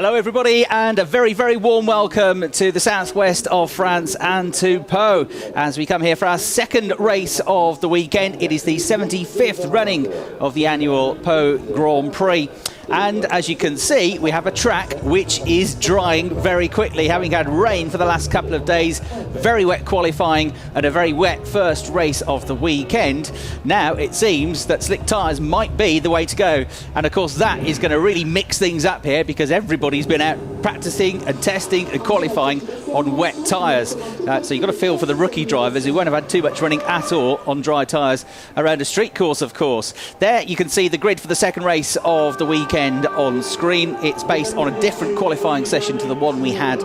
Hello everybody, and a very, very warm welcome to the southwest of France and to Pau as we come here for our second race of the weekend. It is the 75th running of the annual Pau Grand Prix. And as you can see, we have a track which is drying very quickly, having had rain for the last couple of days, very wet qualifying and a very wet first race of the weekend. Now it seems that slick tyres might be the way to go. And of course that is going to really mix things up here because everybody's been out practicing and testing and qualifying on wet tyres. So you've got to feel for the rookie drivers who won't have had too much running at all on dry tyres around a street course, of course. There you can see the grid for the second race of the weekend on screen. It's based on a different qualifying session to the one we had,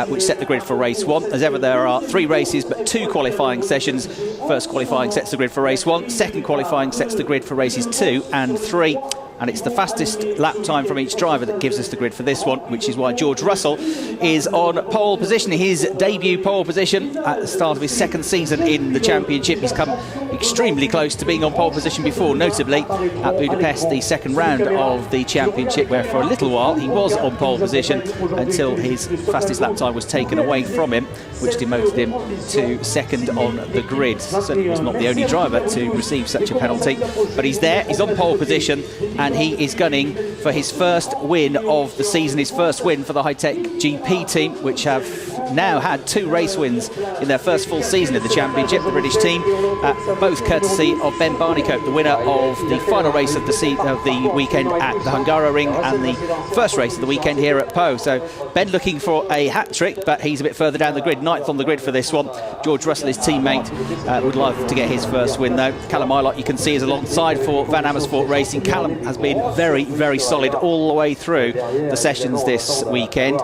which set the grid for race one. As ever, there are 3 races but 2 qualifying sessions. First qualifying sets the grid for race 1, second qualifying sets the grid for races 2 and 3. And it's the fastest lap time from each driver that gives us the grid for this one, which is why George Russell is on pole position. His debut pole position at the start of his second season in the championship. He's come extremely close to being on pole position before, notably at Budapest, the second round of the championship, where for a little while he was on pole position until his fastest lap time was taken away from him, which demoted him to second on the grid. Certainly was not the only driver to receive such a penalty, but he's there, he's on pole position, and he is gunning for his first win of the season, his first win for the High-Tech GP team, which have now had 2 race wins in their first full season of the championship, the British team, both courtesy of Ben Barnicoat, the winner of the final race of the weekend at the Hungaroring and the first race of the weekend here at Pau. So Ben looking for a hat-trick, but he's a bit further down the grid, 9th on the grid for this one. George Russell, his teammate, would love to get his first win though. Callum Ilott, you can see, is alongside for Van Amersfoort Racing. Callum has been very, very solid all the way through the sessions this weekend.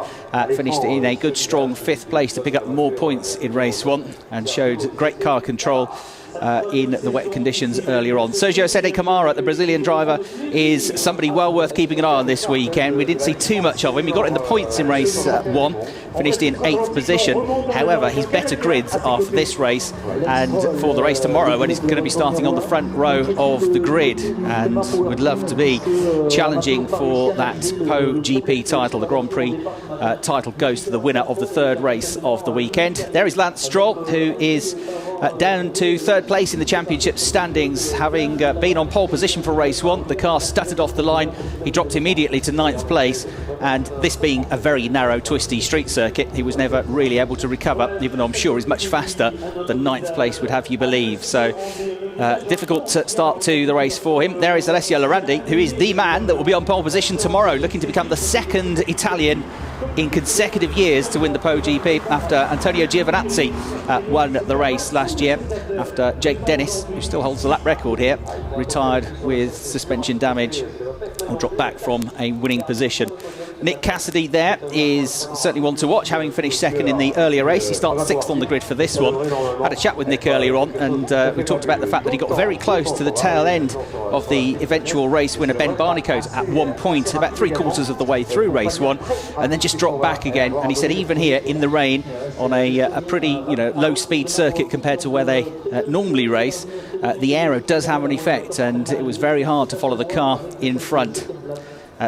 Finished in a good strong 5th place to pick up more points in race 1 and showed great car control in the wet conditions earlier on. Sergio Sede Camara, the Brazilian driver, is somebody well worth keeping an eye on this weekend. We didn't see too much of him. He got in the points in race 1, finished in 8th position. However, his better grids are for this race and for the race tomorrow, when he's going to be starting on the front row of the grid and would love to be challenging for that Pau GP title. The Grand Prix title goes to the winner of the 3rd race of the weekend. There is Lance Stroll, who is down to 3rd place in the championship standings, having been on pole position for race 1. The car stuttered off the line. He dropped immediately to 9th place, and this being a very narrow, twisty street circuit, he was never really able to recover, even though I'm sure he's much faster than 9th place would have you believe. So difficult start to the race for him. There is Alessio Lorandi, who is the man that will be on pole position tomorrow, looking to become the 2nd Italian in consecutive years to win the Pau GP, after Antonio Giovinazzi won the race last year, after Jake Dennis, who still holds the lap record here, retired with suspension damage or dropped back from a winning position. Nick Cassidy there is certainly one to watch, having finished 2nd in the earlier race. He starts 6th on the grid for this one. Had a chat with Nick earlier on, and we talked about the fact that he got very close to the tail end of the eventual race winner Ben Barnicoat at one point, about 3/4 of the way through race 1, and then just dropped back again. And he said even here in the rain on a pretty low speed circuit compared to where they normally race, the aero does have an effect, and it was very hard to follow the car in front.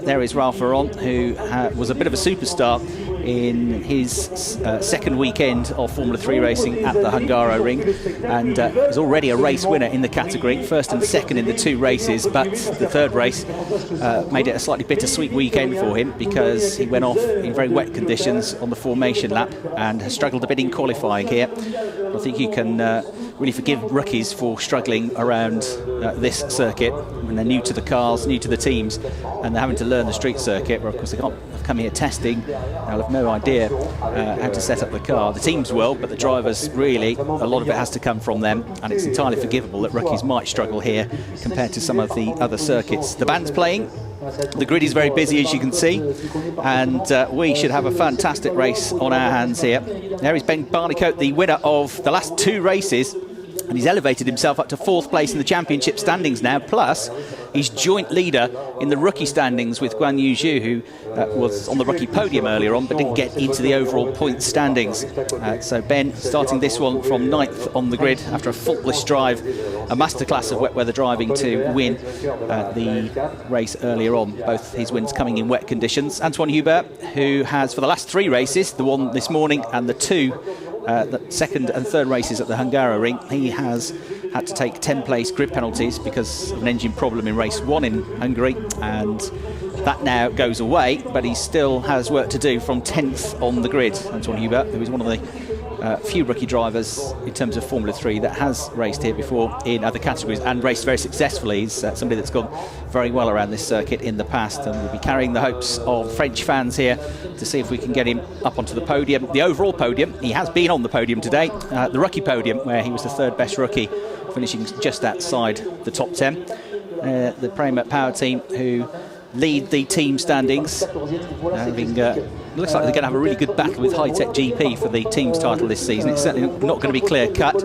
There is Ralph Varon, who was a bit of a superstar in his 2nd weekend of Formula 3 racing at the Hungaroring, and is already a race winner in the category, 1st and 2nd in the 2 races, but the 3rd race made it a slightly bittersweet weekend for him because he went off in very wet conditions on the formation lap and has struggled a bit in qualifying here. I think you can really forgive rookies for struggling around this circuit when they're new to the cars, new to the teams, and they're having to learn the street circuit, where of course they can't come here testing. They'll have no idea how to set up the car. The teams will, but the drivers really, a lot of it has to come from them, and it's entirely forgivable that rookies might struggle here compared to some of the other circuits. The band's playing. The grid is very busy, as you can see, and we should have a fantastic race on our hands here. There is Ben Barnicoat, the winner of the last 2 races And he's elevated himself up to 4th place in the championship standings now. Plus, he's joint leader in the rookie standings with Guan Yu Zhu, who was on the rookie podium earlier on, but didn't get into the overall point standings. So Ben starting this one from 9th on the grid after a faultless drive, a masterclass of wet weather driving to win the race earlier on. Both his wins coming in wet conditions. Antoine Hubert, who has for the last 3 races, the one this morning and the 2 the second and third races at the Hungaroring, he has had to take 10-place grid penalties because of an engine problem in race 1 in Hungary, and that now goes away, but he still has work to do from 10th on the grid. Antoine Hubert, who is one of the few rookie drivers in terms of Formula 3 that has raced here before in other categories and raced very successfully. He's somebody that's gone very well around this circuit in the past, and we'll be carrying the hopes of French fans here to see if we can get him up onto the podium. The overall podium, he has been on the podium today, the rookie podium, where he was the 3rd best rookie, finishing just outside the top 10. The Prema Power Team, who lead the team standings, having looks like they're going to have a really good battle with High Tech GP for the team's title this season. It's certainly not going to be clear cut.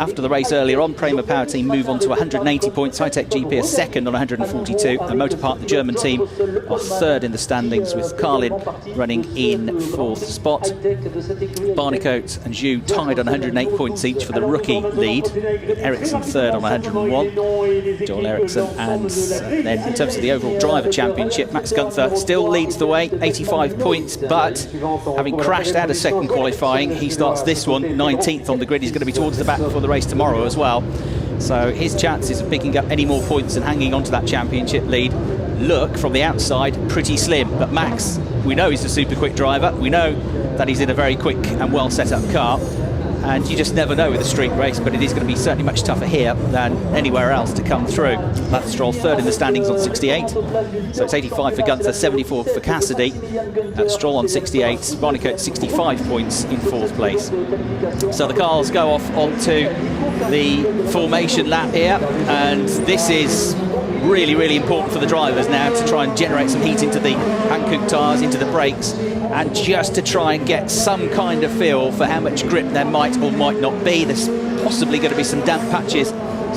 After the race earlier on, Prema Power Team move on to 180 points. High Tech GP are 2nd on 142. And Motorpark, the German team, are 3rd in the standings, with Carlin running in 4th spot. Barnicoat and Zhu tied on 108 points each for the rookie lead, with Ericsson 3rd on 101. Joel Ericsson. And then in terms of the overall driver championship, Max Gunther still leads the way, 85 points. But having crashed out of 2nd qualifying, he starts this one 19th on the grid. He's going to be towards the back before the race tomorrow as well. So his chances of picking up any more points and hanging on to that championship lead look, from the outside, pretty slim. But Max, we know he's a super quick driver. We know that he's in a very quick and well set up car. And you just never know with a street race, but it is going to be certainly much tougher here than anywhere else to come through. Lance Stroll 3rd in the standings on 68, so it's 85 for Gunther, 74 for Cassidy. Stroll on 68, Barnicoat 65 points in 4th place. So the cars go off onto the formation lap here, and this is really, really important for the drivers now to try and generate some heat into the Hankook tyres, into the brakes, and just to try and get some kind of feel for how much grip there might or might not be. There's possibly going to be some damp patches,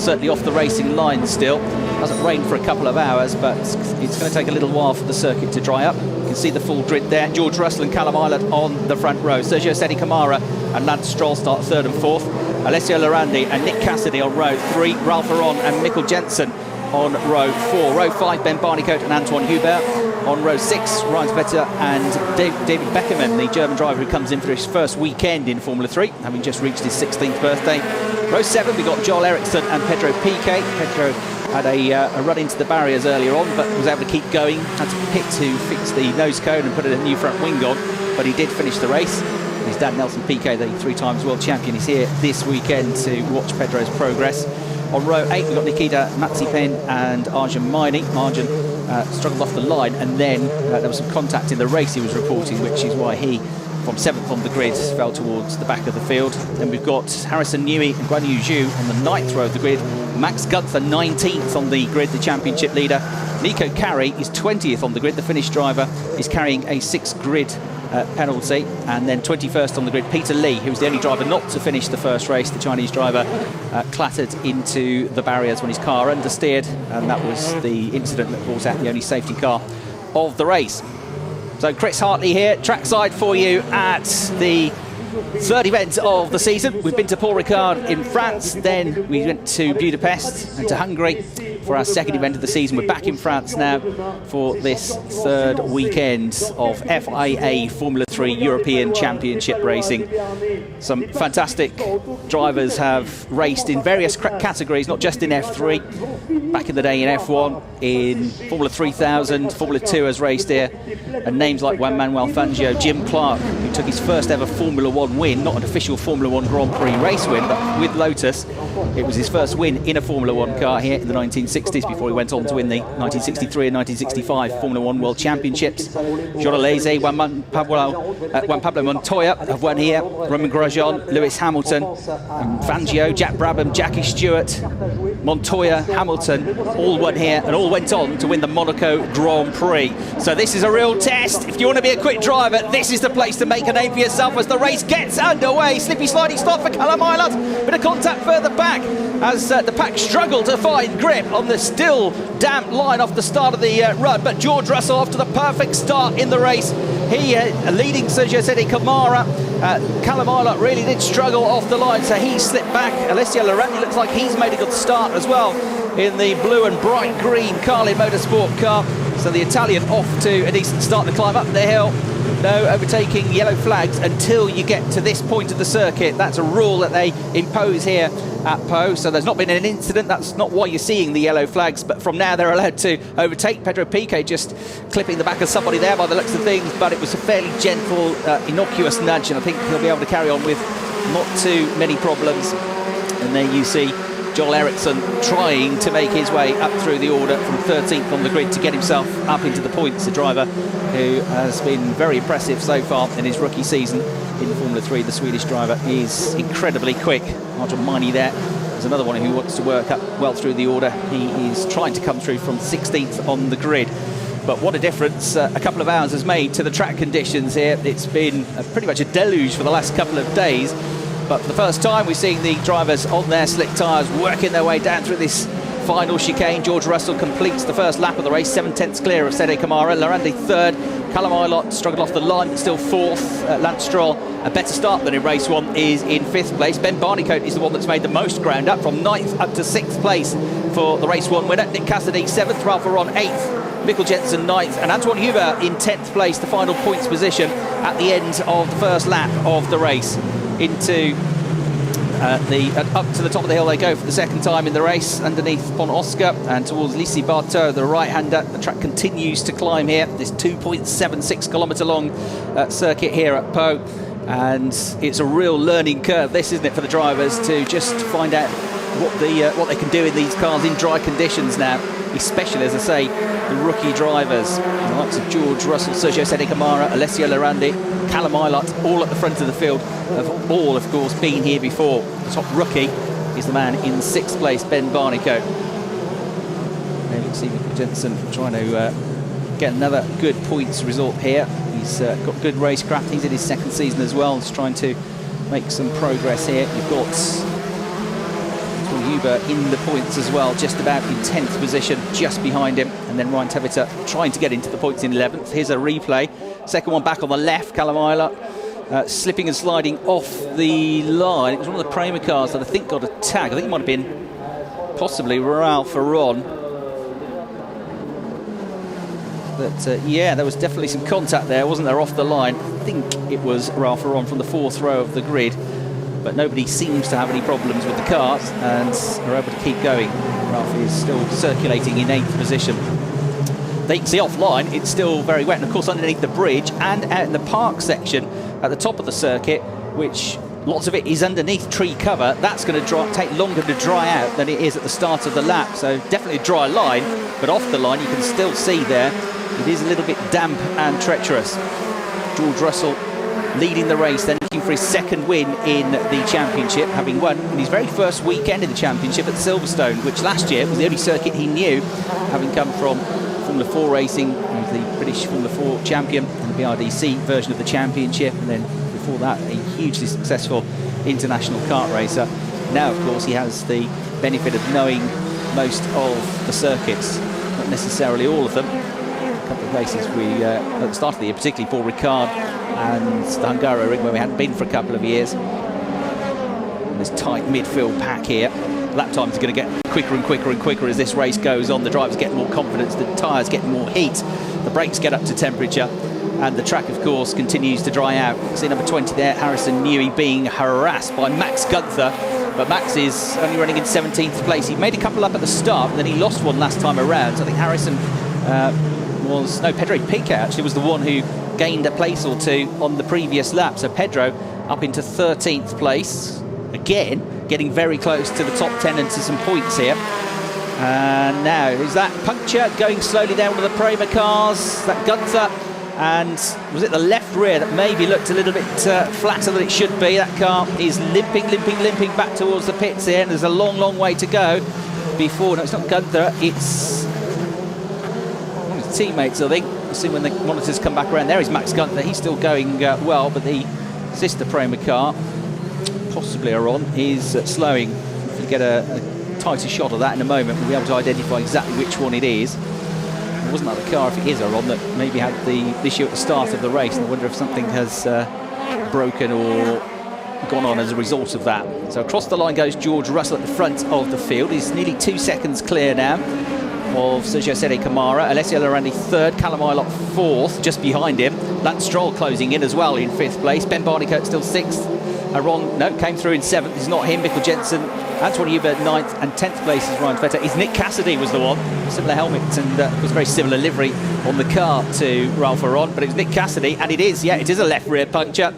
certainly off the racing line still. It hasn't rained for a couple of hours, but it's going to take a little while for the circuit to dry up. You can see the full grid there. George Russell and Callum Islet on the front row. Sergio Seti Camara and Lance Stroll start 3rd and 4th. Alessio Lorandi and Nick Cassidy on row 3. Ralph Aron and Mikkel Jensen on row 4. Row 5, Ben Barnicoat and Antoine Hubert. On row 6, Ryan Vetter and David Beckerman, the German driver who comes in for his first weekend in Formula 3, having just reached his 16th birthday. Row 7, we got Joel Eriksson and Pedro Piquet. Pedro had a run into the barriers earlier on, but was able to keep going. Had to pit to fix the nose cone and put a new front wing on, but he did finish the race. His dad, Nelson Piquet, the 3-times world champion, is here this weekend to watch Pedro's progress. On row 8, we've got Nikita Matsipen and Arjun Maini. Arjun struggled off the line, and then there was some contact in the race he was reporting, which is why he, from 7th on the grid, fell towards the back of the field. Then we've got Harrison Newey and Guan Yu Zhu on the 9th row of the grid. Max Gunther 19th on the grid, the championship leader. Nico Carey is 20th on the grid. The Finnish driver is carrying a 6th grid penalty. And then 21st on the grid, Peter Lee, who was the only driver not to finish the first race. The Chinese driver clattered into the barriers when his car understeered, and that was the incident that brought out the only safety car of the race. So Chris Hartley here, trackside for you at the 3rd event of the season. We've been to Paul Ricard in France, then we went to Budapest and to Hungary for our 2nd event of the season. We're back in France now for this 3rd weekend of FIA Formula 3 European Championship racing. Some fantastic drivers have raced in various categories, not just in F3. Back in the day in F1, in Formula 3000, Formula 2 has raced here, and names like Juan Manuel Fangio, Jim Clark, who took his first ever Formula 1 win, not an official Formula 1 Grand Prix race win, but with Lotus. It was his first win in a Formula 1 car here in the 1960s. 1960s before he went on to win the 1963 and 1965 Formula One World Championships. Joralese, Juan Pablo Montoya have won here, Romain Grosjean, Lewis Hamilton, Fangio, Jack Brabham, Jackie Stewart, Montoya, Hamilton, all won here and all went on to win the Monaco Grand Prix. So this is a real test. If you want to be a quick driver, this is the place to make a name for yourself as the race gets underway. Slippy sliding start for Callum Eilert. Bit of contact further back as the pack struggle to find grip on the still damp line off the start of the run. But George Russell off to the perfect start in the race. He leading Sergio Sette Camara. Callum Eilert really did struggle off the line, so he slipped back. Alessio Laurenti looks like he's made a good start as well in the blue and bright green Carlin Motorsport car. So the Italian off to a decent start to climb up the hill. No overtaking yellow flags until you get to this point of the circuit. That's a rule that they impose here at Po. So there's not been an incident. That's not why you're seeing the yellow flags. But from now they're allowed to overtake. Pedro Piquet just clipping the back of somebody there by the looks of things. But it was a fairly gentle, innocuous nudge. And I think he'll be able to carry on with not too many problems. And there you see Joel Eriksson trying to make his way up through the order from 13th on the grid to get himself up into the points. A driver who has been very impressive so far in his rookie season in Formula 3. The Swedish driver is incredibly quick. Arjun Maini there is another one who wants to work up well through the order. He is trying to come through from 16th on the grid. But what a difference a couple of hours has made to the track conditions here. It's been pretty much a deluge for the last couple of days. But for the first time, we're seeing the drivers on their slick tyres working their way down through this final chicane. George Russell completes the first lap of the race, 7/10 clear of Sette Camara. Laurenti third. Callum Eilert struggled off the line, but still fourth. Lance Stroll, a better start than in race one, is in fifth place. Ben Barnicoat is the one that's made the most ground up, from 9th up to 6th place for the race one winner. Nick Cassidy 7th, Ralph Aron 8th, Mikkel Jensen 9th, and Antoine Huber in 10th place, the final points position at the end of the first lap of the race. Into up to the top of the hill they go for the second time in the race, underneath Pont Oscar and towards Lisi Barteau, the right-hander. The track continues to climb here, this 2.76 kilometre long circuit here at Po, and it's a real learning curve, this, isn't it, for the drivers to just find out what they can do in these cars in dry conditions now, especially, as I say, the rookie drivers, the likes of George Russell, Sergio Sette Camara, Alessio Laurenti, Callum Eilert, all at the front of the field, have all, of course, been here before. The top rookie is the man in 6th place, Ben Barnicoat. There you see Mikkel Jensen trying to get another good points result here. He's got good racecraft. He's in his second season as well. He's trying to make some progress here. You've got Huber in the points as well, just about in 10th position, just behind him, and then Ryan Tevita trying to get into the points in 11th. Here's a replay. Second one back on the left, Callum Eilert slipping and sliding off the line. It was one of the Prema cars that I think got a tag. I think it might have been possibly Ralph Aron. But yeah, there was definitely some contact there, wasn't there, off the line? I think it was Ralph Aron from the 4th row of the grid. But nobody seems to have any problems with the cars and are able to keep going. Ralph is still circulating in 8th position. They can see offline, it's still very wet, and of course underneath the bridge and out in the park section at the top of the circuit, which lots of it is underneath tree cover, that's going to take longer to dry out than it is at the start of the lap. So definitely a dry line, but off the line you can still see there it is a little bit damp and treacherous. George Russell leading the race, then looking for his second win in the championship, having won in his very first weekend in the championship at Silverstone, which last year was the only circuit he knew, having come from Formula 4 racing. He was the British Formula 4 champion in the BRDC version of the championship, and then before that a hugely successful international kart racer. Now, of course, he has the benefit of knowing most of the circuits, not necessarily all of them. A couple of races at the start of the year, particularly Paul Ricard and the Hungaroring, where we hadn't been for a couple of years. And this tight midfield pack here. Lap times are going to get quicker and quicker and quicker as this race goes on. The drivers get more confidence, the tyres get more heat, the brakes get up to temperature, and the track, of course, continues to dry out. See number 20 there, Harrison Newey, being harassed by Max Gunther, but Max is only running in 17th place. He made a couple up at the start, and then he lost one last time around. So I think Harrison Pedro Piquet actually was the one who gained a place or two on the previous lap. So Pedro up into 13th place, again getting very close to the top 10 and to some points here. And now, is that puncture going slowly down with the Prema cars? That Gunther, and was it the left rear that maybe looked a little bit flatter than it should be? That car is limping back towards the pits here, and there's a long way to go before. No, it's not Gunther, it's one of his teammates, I think. We'll see when the monitors come back around. There is Max Gunther, he's still going well, but the sister Prema car, possibly Aron, is slowing. If you get a tighter shot of that in a moment, we'll be able to identify exactly which one it is. It wasn't that the car, if it is Aron, that maybe had the issue at the start of the race, and I wonder if something has broken or gone on as a result of that. So across the line goes George Russell at the front of the field. He's nearly 2 seconds clear now of Sergio Sede Camara. Alessio Lorandi third, Callum Ilott fourth, just behind him. Lance Stroll closing in as well in fifth place. Ben Barnicoat still sixth. Aron, no, came through in seventh. It's not him. Mikkel Jensen, Antoine Hubert ninth, and 10th place is Ryan Vetter. Is Nick Cassidy was the one. Similar helmet, and was very similar livery on the car to Ralph Aron, but it was Nick Cassidy, and it is a left rear puncture,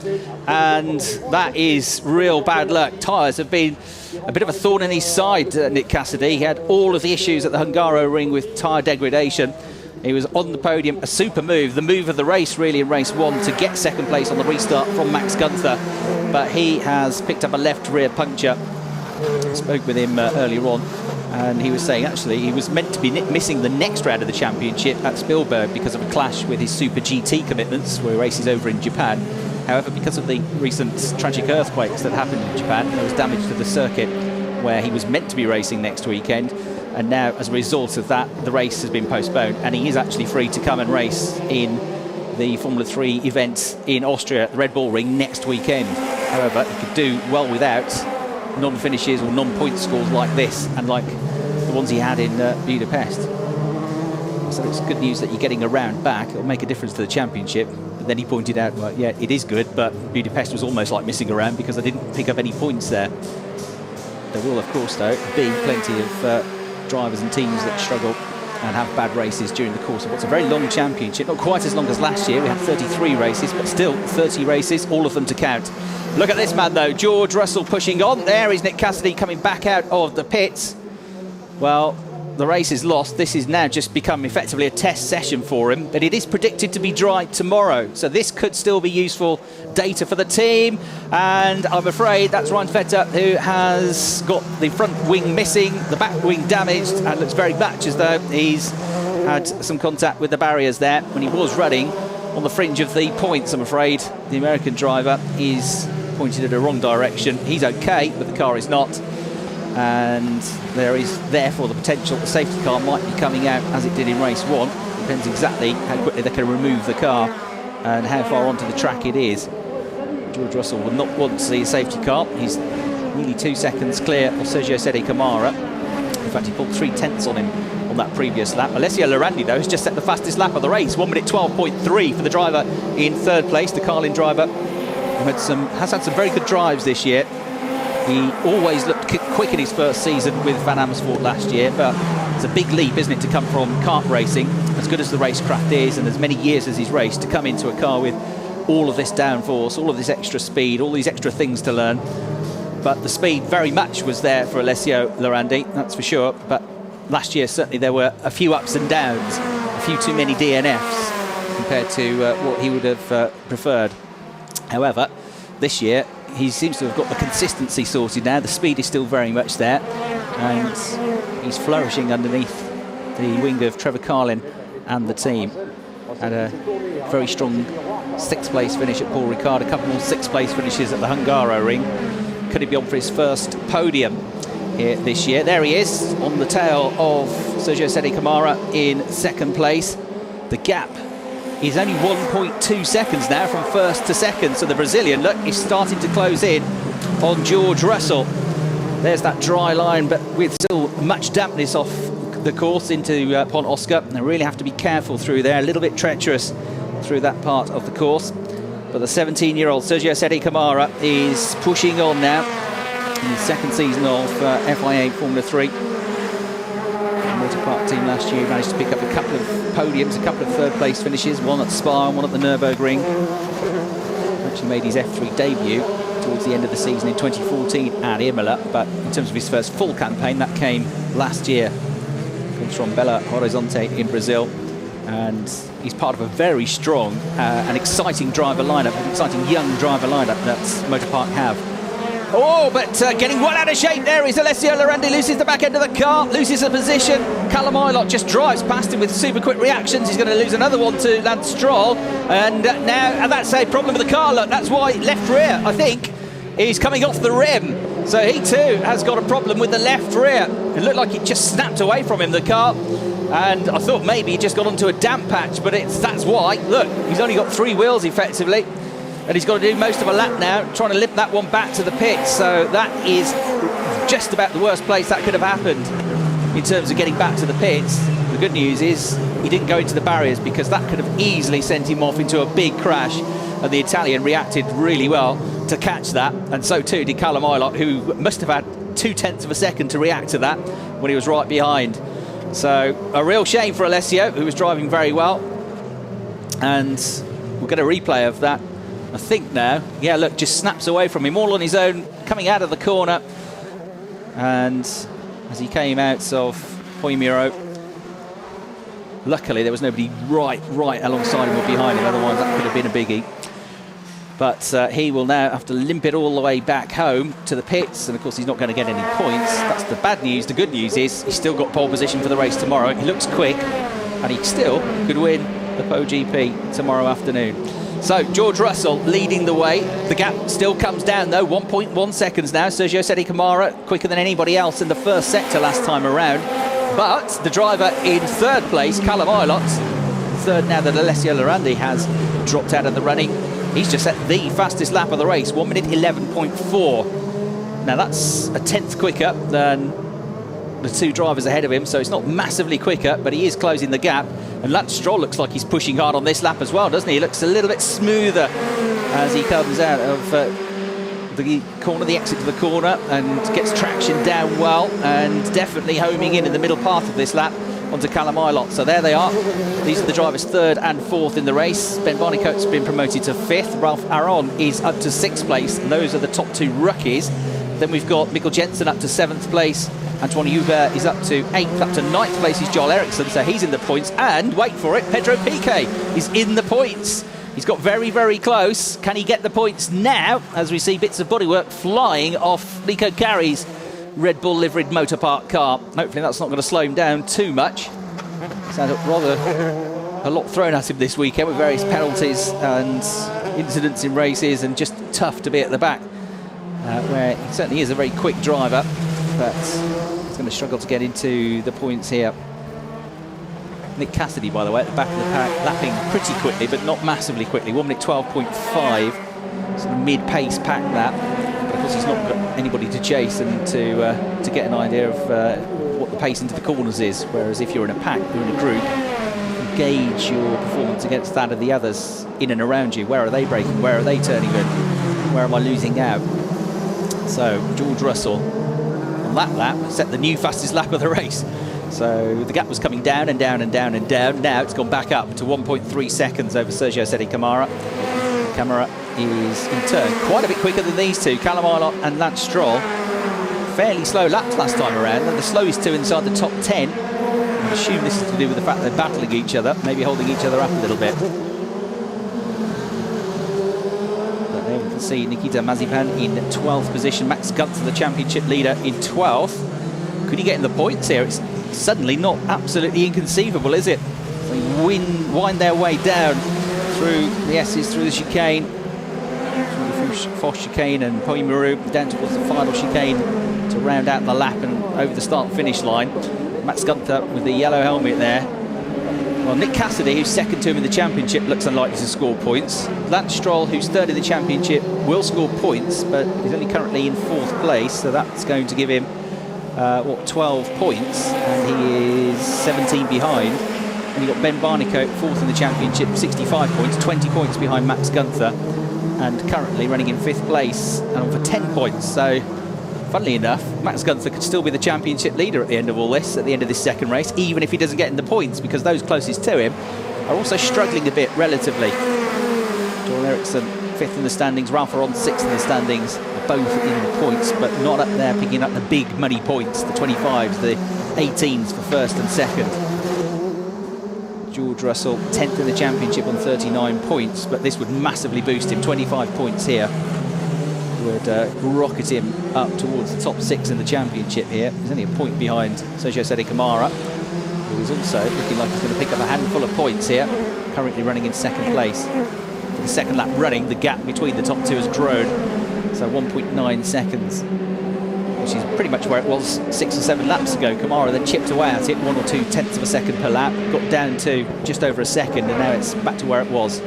and that is real bad luck. Tyres have been a bit of a thorn in his side, Nick Cassidy. He had all of the issues at the Hungaroring with tyre degradation. He was on the podium, a super move, the move of the race really in race one, to get second place on the restart from Max Gunther, but he has picked up a left rear puncture. I spoke with him earlier on, and he was saying actually he was meant to be missing the next round of the championship at Spielberg because of a clash with his Super GT commitments, where he races over in Japan. However, because of the recent tragic earthquakes that happened in Japan, there was damage to the circuit where he was meant to be racing next weekend, and now as a result of that the race has been postponed, and he is actually free to come and race in the Formula 3 event in Austria at the Red Bull Ring next weekend. However, he could do well without non-finishes or non-point scores like this and like the ones he had in Budapest. So it's good news that you're getting a round back. It'll make a difference to the championship. But then he pointed out, well, yeah, it is good, but Budapest was almost like missing a round because I didn't pick up any points there. There will, of course, though, be plenty of drivers and teams that struggle and have bad races during the course of what's a very long championship. Not quite as long as last year. We had 33 races, but still 30 races, all of them to count. Look at this man, though. George Russell pushing on. There is Nick Cassidy coming back out of the pits. Well, the race is lost. This is now just become effectively a test session for him, but it is predicted to be dry tomorrow, so this could still be useful data for the team. And I'm afraid that's Ryan Vetter, who has got the front wing missing, the back wing damaged, and looks very much as though he's had some contact with the barriers there when he was running on the fringe of the points. I'm afraid the American driver is pointed in the wrong direction. He's okay, but the car is not. And there is therefore the potential the safety car might be coming out as it did in race one. Depends exactly how quickly they can remove the car and how far onto the track it is. George Russell will not want to see a safety car. He's nearly 2 seconds clear of Sergio Sede Camara. In fact, he pulled 3/10 on him on that previous lap. Alessio Lorandi, though, has just set the fastest lap of the race. 1 minute 12.3 for the driver in third place, the Carlin driver, who has had some very good drives this year. He always looked quick in his first season with Van Amersfoort last year, but it's a big leap, isn't it, to come from kart racing, as good as the racecraft is and as many years as he's raced, to come into a car with all of this downforce, all of this extra speed, all these extra things to learn. But the speed very much was there for Alessio Lorandi, that's for sure. But last year certainly there were a few ups and downs, a few too many DNFs compared to what he would have preferred. However, this year he seems to have got the consistency sorted now. The speed is still very much there, and he's flourishing underneath the wing of Trevor Carlin and the team. Had a very strong 6th place finish at Paul Ricard, a couple more 6th place finishes at the Hungaroring. Could he be on for his first podium here this year? There he is on the tail of Sergio Sede Camara in 2nd place. The gap is only 1.2 seconds now from 1st to 2nd, so the Brazilian, look, is starting to close in on George Russell. There's that dry line, but with still much dampness off the course into Pont Oscar. They really have to be careful through there, a little bit treacherous through that part of the course. But the 17-year-old Sergio Sede Camara is pushing on now in his 2nd season of FIA Formula 3. Motor Park team last year managed to pick up a couple of podiums, a couple of 3rd place finishes, one at Spa and one at the Nürburgring. Actually made his F3 debut towards the end of the season in 2014 at Imola, but in terms of his first full campaign, that came last year Comes from Belo Horizonte in Brazil. And he's part of a very strong and exciting driver lineup, an exciting young driver lineup that Motorpark have. Oh, but getting well out of shape there is Alessio Lorandi, loses the back end of the car, loses the position. Callum Ilott just drives past him with super quick reactions. He's going to lose another one to Lance Stroll. And now that's a problem with the car. Look, that's why left rear, I think, is coming off the rim. So he too has got a problem with the left rear. It looked like it just snapped away from him, the car. And I thought maybe he just got onto a damp patch, but that's why. Look, he's only got 3 wheels effectively. And he's got to do most of a lap now, trying to limp that one back to the pits. So that is just about the worst place that could have happened in terms of getting back to the pits. The good news is he didn't go into the barriers, because that could have easily sent him off into a big crash. And the Italian reacted really well to catch that. And so too did Callum Ilott, who must have had 0.2 of a second to react to that when he was right behind. So a real shame for Alessio, who was driving very well. And we'll get a replay of that, I think, now. Yeah, look, just snaps away from him all on his own, coming out of the corner. And as he came out of Podium, luckily there was nobody right alongside him or behind him, otherwise that could have been a biggie. But he will now have to limp it all the way back home to the pits, and of course he's not going to get any points. That's the bad news. The good news is he's still got pole position for the race tomorrow. He looks quick, and he still could win the PoGP tomorrow afternoon. So George Russell leading the way. The gap still comes down though, 1.1 seconds now. Sergio Sette Camara quicker than anybody else in the first sector last time around. But the driver in third place, Callum Ilott, third now that Alessio Lorandi has dropped out of the running. He's just set the fastest lap of the race, 1 minute 11.4. Now that's a 10th quicker than the 2 drivers ahead of him, so it's not massively quicker, but he is closing the gap. And Lance Stroll looks like he's pushing hard on this lap as well, doesn't he? He looks a little bit smoother as he comes out of the corner, the exit to the corner, and gets traction down well, and definitely homing in the middle part of this lap onto Callum Ilott. So there they are. These are the drivers 3rd and 4th in the race. Ben Barnicoat's been promoted to 5th. Ralph Aron is up to 6th place, and those are the top 2 rookies. Then we've got Mikkel Jensen up to 7th place. Antoine Hubert is up to 8th. Up to 9th place is Joel Eriksson, so he's in the points. And, wait for it, Pedro Piquet is in the points. He's got very close. Can he get the points now, as we see bits of bodywork flying off Nico Carey's Red Bull liveried Motorpark car? Hopefully that's not going to slow him down too much. He's had a lot thrown at him this weekend with various penalties and incidents in races, and just tough to be at the back, where he certainly is a very quick driver, but he's going to struggle to get into the points here. Nick Cassidy, by the way, at the back of the pack, lapping pretty quickly, but not massively quickly. 1 minute 12.5, sort of mid-pace pack that. But of course, he's not got anybody to chase and to get an idea of what the pace into the corners is. Whereas if you're in a pack, you're in a group, you gauge your performance against that of the others in and around you. Where are they braking? Where are they turning good? Where am I losing out? So George Russell on that lap set the new fastest lap of the race. So the gap was coming down and down and down and down. Now it's gone back up to 1.3 seconds over Sergio Sette Camara. Camara is in turn quite a bit quicker than these two, Callum Ilott and Lance Stroll. Fairly slow laps last time around, and the slowest 2 inside the top 10. I assume this is to do with the fact they're battling each other, maybe holding each other up a little bit. But there we can see Nikita Mazepan in 12th position, Max Gunther, the championship leader, in 12th. Could he get in the points here? It's suddenly not absolutely inconceivable, is it? They wind their way down through the S's, through the chicane, through the Foch chicane and Podium, down towards the final chicane to round out the lap and over the start-finish line. Max Gunther with the yellow helmet there. Well, Nick Cassidy, who's second to him in the championship, looks unlikely to score points. Lance Stroll, who's third in the championship, will score points, but he's only currently in 4th place, so that's going to give him 12 points, and he is 17 behind. And you've got Ben Barnicoat, 4th in the championship, 65 points, 20 points behind Max Gunther, and currently running in 5th place and on for 10 points. So, funnily enough, Max Gunther could still be the championship leader at the end of all this, at the end of this second race, even if he doesn't get in the points, because those closest to him are also struggling a bit relatively. Joel Eriksson, 5th in the standings, Ralph Aron 6th in the standings, both in the points, but not up there picking up the big money points, the 25s, the 18s for first and second. George Russell 10th in the championship on 39 points, but this would massively boost him. 25 points here would rocket him up towards the top 6 in the championship here. He's only a point behind Sergio Sette Camara, who is also looking like he's going to pick up a handful of points here, currently running in second place. For the second lap running, the gap between the top two has grown, so 1.9 seconds, which is pretty much where it was 6 or 7 laps ago. Camara then chipped away at it, 1 or 2 tenths of a second per lap, got down to just over a second, and now it's back to where it was.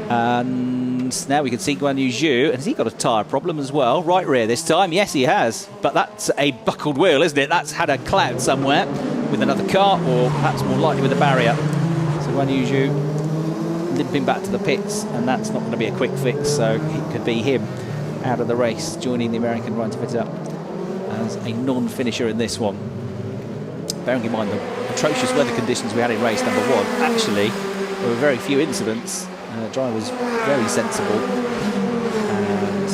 And now we can see Guan Yu Zhu, and has he got a tyre problem as well? Right rear this time, yes he has, but that's a buckled wheel, isn't it? That's had a cloud somewhere with another car, or perhaps more likely with a barrier. So Guan Yu Zhu limping back to the pits, and that's not going to be a quick fix, so it could be him out of the race, joining the American right to fit up as a non-finisher in this one. Bearing in mind the atrocious weather conditions we had in race number 1, actually there were very few incidents. The driver was very sensible, and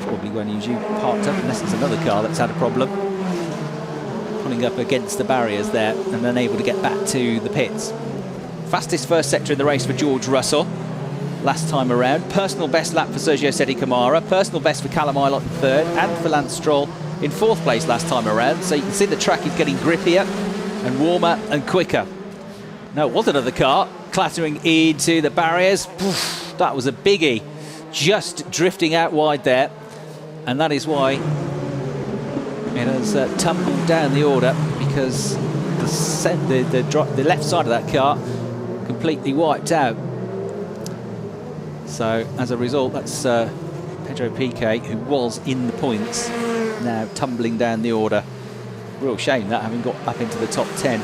probably when Yu parked up, unless it's another car that's had a problem, pulling up against the barriers there and then able to get back to the pits. Fastest first sector in the race for George Russell last time around. Personal best lap for Sergio Sette Camara, personal best for Callum Ilott in third, and for Lance Stroll in fourth place last time around. So you can see the track is getting grippier and warmer and quicker. No, it was another car clattering into the barriers. Oof, that was a biggie, just drifting out wide there, and that is why it has tumbled down the order, because the left side of that car completely wiped out. So as a result, that's Pedro Piquet, who was in the points, now tumbling down the order. Real shame that, having got up into the top 10.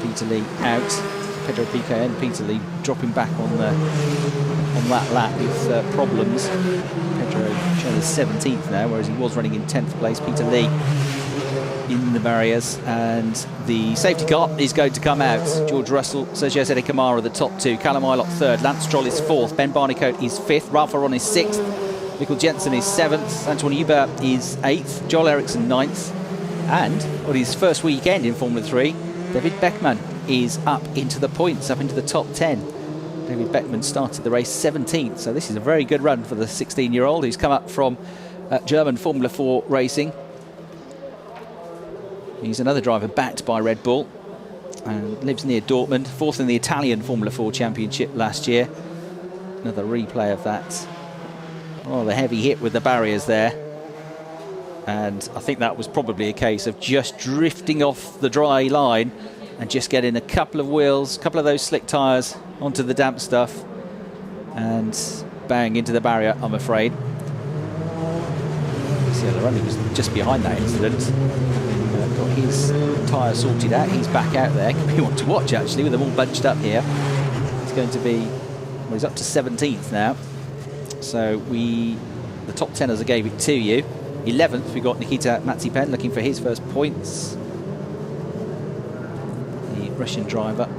Peter Lee out, Pedro Piquet and Peter Lee dropping back on that lap with problems. Pedro showing the 17th now, whereas he was running in 10th place. Peter Lee in the barriers, and the safety car is going to come out. George Russell, Sergio Sette Camara the top two, Callum Ilott third, Lance Stroll is fourth, Ben Barnicoat is fifth, Ralph Aron is sixth, Mikkel Jensen is seventh, Antoine Hubert is eighth, Joel Eriksson ninth, and on his first weekend in Formula 3, David Beckmann is up into the points, up into the top 10. David Beckmann started the race 17th, so this is a very good run for the 16-year-old who's come up from German Formula 4 racing. He's another driver backed by Red Bull and lives near Dortmund, fourth in the Italian Formula 4 Championship last year. Another replay of that. Oh, the heavy hit with the barriers there. And I think that was probably a case of just drifting off the dry line and just getting a couple of wheels, a couple of those slick tyres onto the damp stuff and bang into the barrier, I'm afraid. Lorandi was just behind that incident. Got his tyre sorted out. He's back out there. Could be one to watch, actually, with them all bunched up here. It's going to be, well, he's up to 17th now. So the top 10 as I gave it to you. 11th, we got Nikita Mazepin looking for his first points. The Russian driver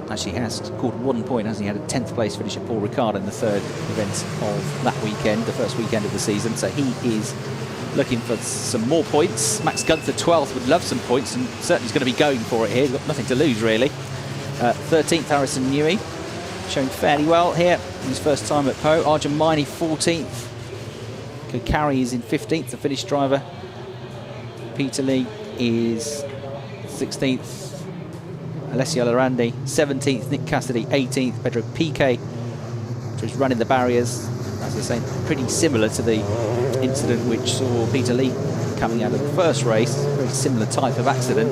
actually has scored 1 point, as he had a 10th place finish at Paul Ricard in the third event of that weekend, the first weekend of the season. So he is looking for some more points. Max Gunther 12th would love some points, and certainly is going to be going for it here. He's got nothing to lose, really. 13th, Harrison Newey, showing fairly well here in his first time at Po. Arjun Maini 14th. Kokari is in 15th, the Finnish driver. Peter Lee is 16th. Alessio Lorandi 17th. Nick Cassidy 18th. Pedro Piquet, who's running the barriers, as I say, pretty similar to the incident which saw Peter Lee coming out of the first race. Very similar type of accident.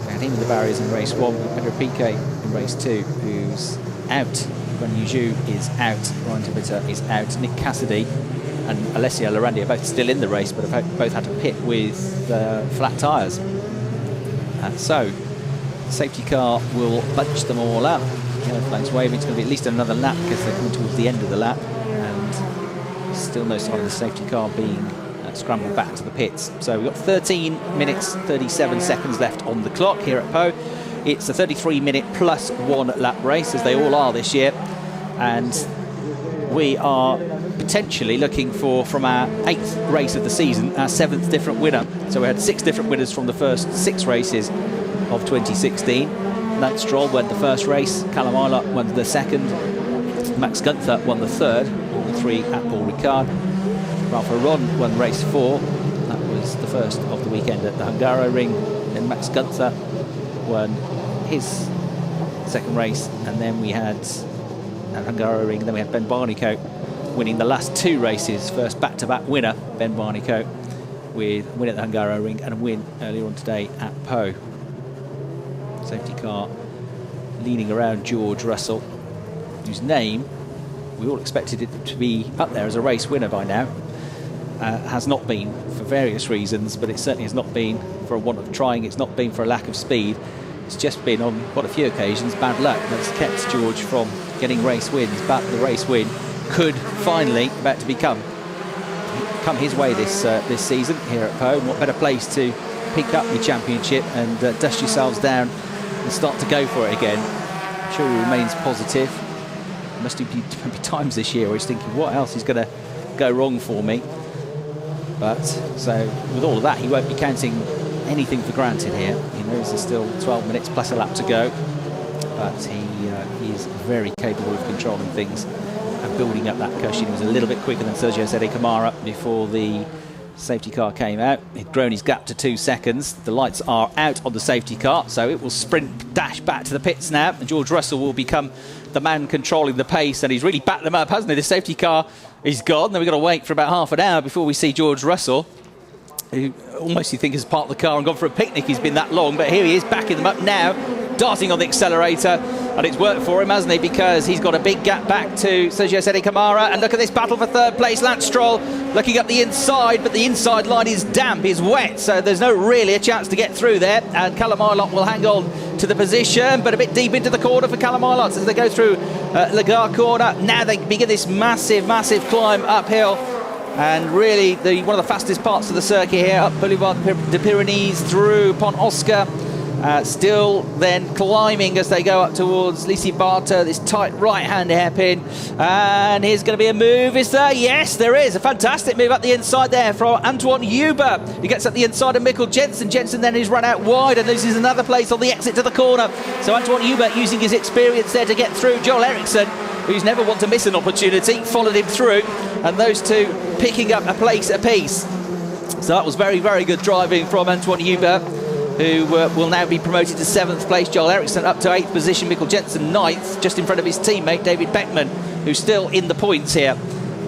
We had him in the barriers in race 1, Pedro Piquet in race 2, who's out. Guan Yu Zhu is out. Ryan Tabita is out. Nick Cassidy and Alessio Lorandi are both still in the race, but have both had to pit with flat tyres. So, the safety car will bunch them all up. Yellow flag's waving. It's going to be at least another lap because they're coming towards the end of the lap. And still no sign of the safety car being scrambled back to the pits. So we've got 13 minutes, 37 seconds left on the clock here at Po. It's a 33-minute plus 1 lap race, as they all are this year. And we are potentially looking for, from our 8th race of the season, our 7th different winner. So we had 6 different winners from the first 6 races of 2016. Lance Stroll won the first race, Callum Ilott won the second, Max Gunther won the third, all 3 at Paul Ricard. Ralph Aron won race 4, that was the first of the weekend at the Hungaroring. Then Max Gunther won his second race, and then we had at Hungaroring, then we had Ben Barnicoat winning the last 2 races, first back-to-back winner, Ben Barnicoat, with a win at the Hungaroring and a win earlier on today at Po. Safety car leaning around George Russell, whose name we all expected it to be up there as a race winner by now. Has not been for various reasons, but it certainly has not been for a want of trying. It's not been for a lack of speed. It's just been, on quite a few occasions, bad luck that's kept George from getting race wins. But the race win could finally about to come his way this season here at Po. And what better place to pick up your championship and dust yourselves down and start to go for it again. I'm sure he remains positive. There must be times this year where he's thinking, what else is going to go wrong for me? But so with all of that, he won't be counting anything for granted here. He knows there's still 12 minutes plus a lap to go, but he is very capable of controlling things and building up that cushion. He was a little bit quicker than Sergio Sede Camara before the safety car came out. He'd grown his gap to 2 seconds. The lights are out on the safety car, so it will sprint dash back to the pits now, and George Russell will become the man controlling the pace, and he's really backed them up, hasn't he? The safety car is gone. Then we've got to wait for about half an hour before we see George Russell, who almost you think has parked the car and gone for a picnic. He's been that long, but here he is backing them up now, darting on the accelerator, and it's worked for him, hasn't he? Because he's got a big gap back to Sergio Sede Camara, and look at this battle for 3rd place. Lance Stroll looking up the inside, but the inside line is damp, is wet, so there's no really a chance to get through there, and Callum Ilott will hang on to the position, but a bit deep into the corner for Callum Ilott as they go through Lagar corner. Now they begin this massive climb uphill, and really one of the fastest parts of the circuit here, up Boulevard de Pyrenees through Pont Oscar, still then climbing as they go up towards Licy-Barta, this tight right-hand hairpin, and here's going to be a move, is there? Yes, there is, a fantastic move up the inside there from Antoine Huber, who gets up the inside of Mikkel Jensen. Jensen then is run out wide and loses another place on the exit to the corner, so Antoine Huber using his experience there to get through. Joel Eriksson, who's never want to miss an opportunity, followed him through, and those two picking up a place apiece. So that was very good driving from Antoine Huber, who will now be promoted to 7th place. Joel Eriksson up to 8th position, Mikkel Jensen 9th, just in front of his teammate David Beckman, who's still in the points here.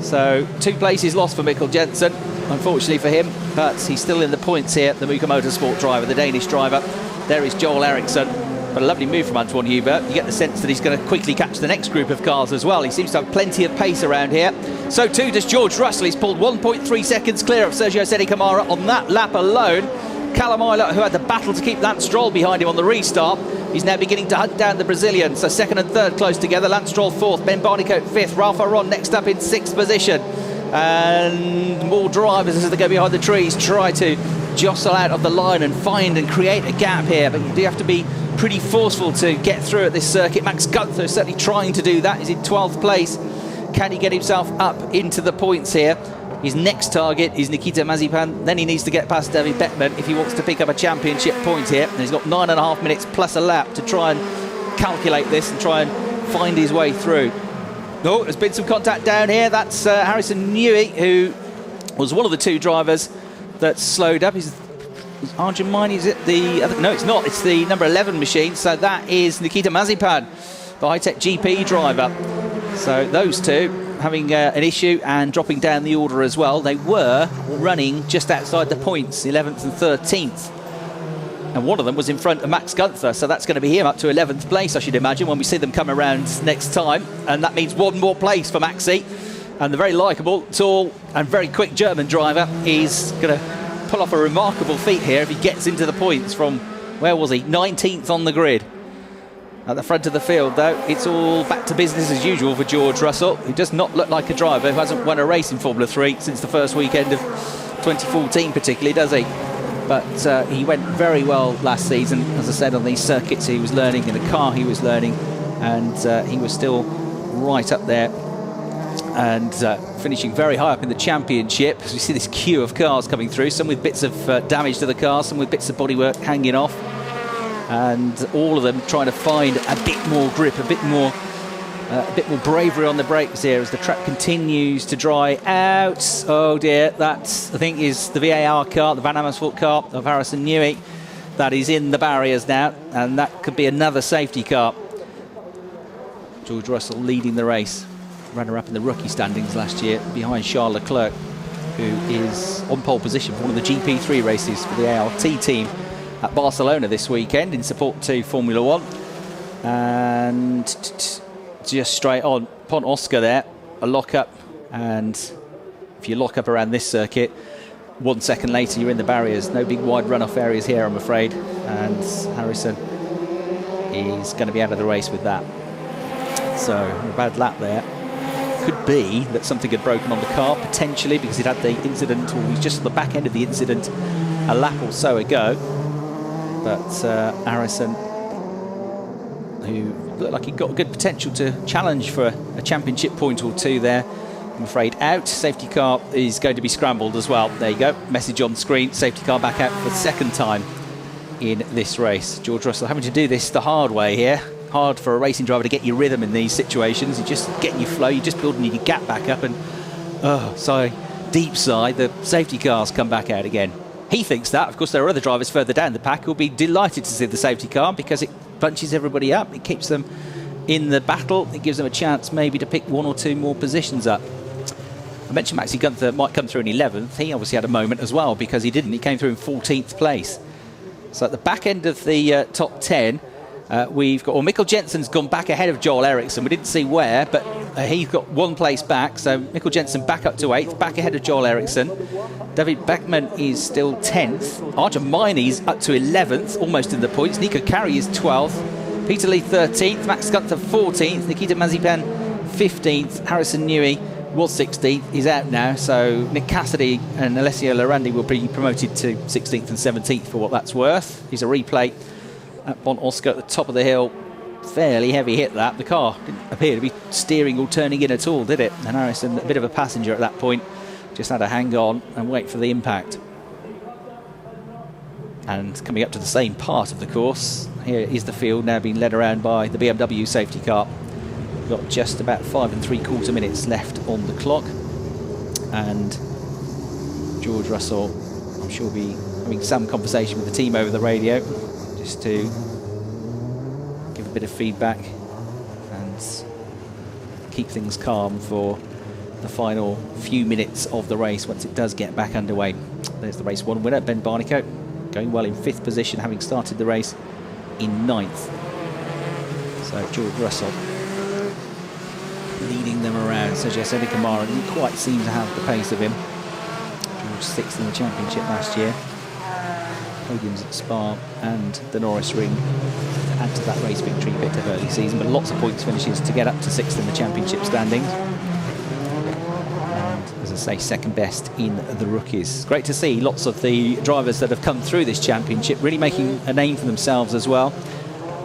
So 2 places lost for Mikkel Jensen, unfortunately for him, but he's still in the points here, the Muka Motorsport driver, the Danish driver. There is Joel Eriksson, but a lovely move from Antoine Huber. You get the sense that he's going to quickly catch the next group of cars as well. He seems to have plenty of pace around here. So too does George Russell. He's pulled 1.3 seconds clear of Sergio Sede Camara on that lap alone. Callum Ilott, who had the battle to keep Lance Stroll behind him on the restart, he's now beginning to hunt down the Brazilian. So 2nd and 3rd close together. Lance Stroll 4th, Ben Barnicoat 5th, Ralph Aron next up in 6th position. And more drivers as they go behind the trees try to jostle out of the line and find and create a gap here, but you do have to be pretty forceful to get through at this circuit. Max Gunther is certainly trying to do that. He's in 12th place. Can he get himself up into the points here? His next target is Nikita Mazepan. Then he needs to get past David Beckman if he wants to pick up a championship point here. And he's got 9.5 minutes plus a lap to try and calculate this and try and find his way through. Oh, there's been some contact down here. That's Harrison Newey, who was one of the 2 drivers that slowed up. Is Arjun Mine, is it the other? No, it's not. It's the number 11 machine. So that is Nikita Mazepan, the high-tech GP driver. So those 2 having an issue and dropping down the order as well. They were running just outside the points, 11th and 13th. And one of them was in front of Max Gunther, so that's going to be him up to 11th place, I should imagine, when we see them come around next time. And that means 1 more place for Maxi. And the very likeable, tall and very quick German driver is going to pull off a remarkable feat here if he gets into the points from, where was he, 19th on the grid. At the front of the field, though, it's all back to business as usual for George Russell, who does not look like a driver who hasn't won a race in Formula 3 since the first weekend of 2014 particularly, does he? But he went very well last season, as I said, on these circuits he was learning, in the car he was learning, and he was still right up there and finishing very high up in the championship. As we see this queue of cars coming through, some with bits of damage to the car, some with bits of bodywork hanging off, and all of them trying to find a bit more grip, a bit more bravery on the brakes here as the track continues to dry out. Oh dear, that I think is the VAR car, the Van Amersfoort car of Harrison Newey. That is in the barriers now, and that could be another safety car. George Russell leading the race, runner-up in the rookie standings last year behind Charles Leclerc, who is on pole position for one of the GP3 races for the ART team at Barcelona this weekend in support to Formula One. And just straight on, Pont Oscar there, a lock-up, and if you lock up around this circuit, 1 second later you're in the barriers. No big wide runoff areas here, I'm afraid, and Harrison is going to be out of the race with that. So a bad lap there. Could be that something had broken on the car, potentially, because it had the incident, or he's just at the back end of the incident a lap or so ago. But Harrison, who looked like he got good potential to challenge for a championship point or two there, I'm afraid out. Safety car is going to be scrambled as well. There you go, message on screen, safety car back out for the second time in this race. George Russell having to do this the hard way here. Hard for a racing driver to get your rhythm in these situations. You just get your flow, you're just building your gap back up, and deep sigh, the safety cars come back out again. He thinks that. Of course, there are other drivers further down the pack who'll be delighted to see the safety car because it bunches everybody up, it keeps them in the battle, it gives them a chance maybe to pick 1 or 2 more positions up. I mentioned Maxi Gunther might come through in 11th. He obviously had a moment as well because he didn't. He came through in 14th place. So at the back end of the top 10, we've got, Mikkel Jensen's gone back ahead of Joel Eriksson. We didn't see where, but he's got 1 place back. So Mikkel Jensen back up to 8th, back ahead of Joel Eriksson. David Beckman is still 10th. Arjun Miney's up to 11th, almost in the points. Nico Carey is 12th. Peter Lee 13th. Max Gunther 14th. Nikita Mazepan 15th. Harrison Newey was 16th. He's out now. So Nick Cassidy and Alessio Lorandi will be promoted to 16th and 17th for what that's worth. He's a replay at Pont Oscar at the top of the hill. Fairly heavy hit that. The car didn't appear to be steering or turning in at all, did it? And Harrison, a bit of a passenger at that point, just had to hang on and wait for the impact. And coming up to the same part of the course, here is the field now being led around by the BMW safety car. We've got just about 5 3/4 minutes left on the clock, and George Russell, I'm sure, will be having some conversation with the team over the radio just to give a bit of feedback and keep things calm for the final few minutes of the race once it does get back underway. There's the race 1 winner, Ben Barnicoat, going well in 5th position, having started the race in 9th. So George Russell leading them around. So Jessica Kamara didn't quite seem to have the pace of him. George 6th in the championship last year. Podiums at Spa and the Norris Ring to add to that race victory bit of early season, but lots of points finishes to get up to 6th in the championship standings. And as I say, second best in the rookies. Great to see lots of the drivers that have come through this championship really making a name for themselves as well.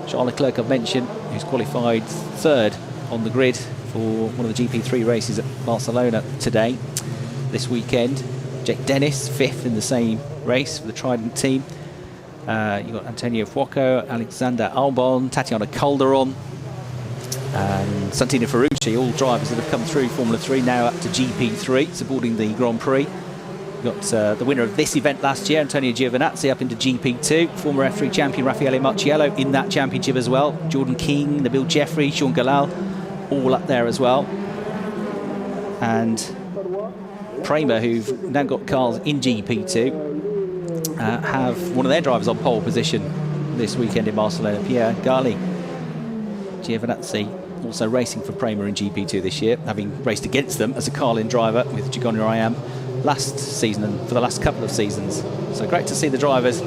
Charles Leclerc, I've mentioned, who's qualified 3rd on the grid for one of the GP3 races at Barcelona today, this weekend. Jake Dennis, 5th in the same race for the Trident team. You've got Antonio Fuoco, Alexander Albon, Tatiana Calderon, and Santino Ferrucci, all drivers that have come through Formula 3 now up to GP3, supporting the Grand Prix. You've got the winner of this event last year, Antonio Giovinazzi, up into GP2. Former F3 champion Raffaele Marciello in that championship as well. Jordan King, Nabil Jeffrey, Sean Galal, all up there as well. And Prema, who've now got cars in GP2, have one of their drivers on pole position this weekend in Barcelona, Pierre Gali. Giovinazzi also racing for Prema in GP2 this year, having raced against them as a Carlin driver with Jigoni Rayam last season and for the last couple of seasons. So great to see the drivers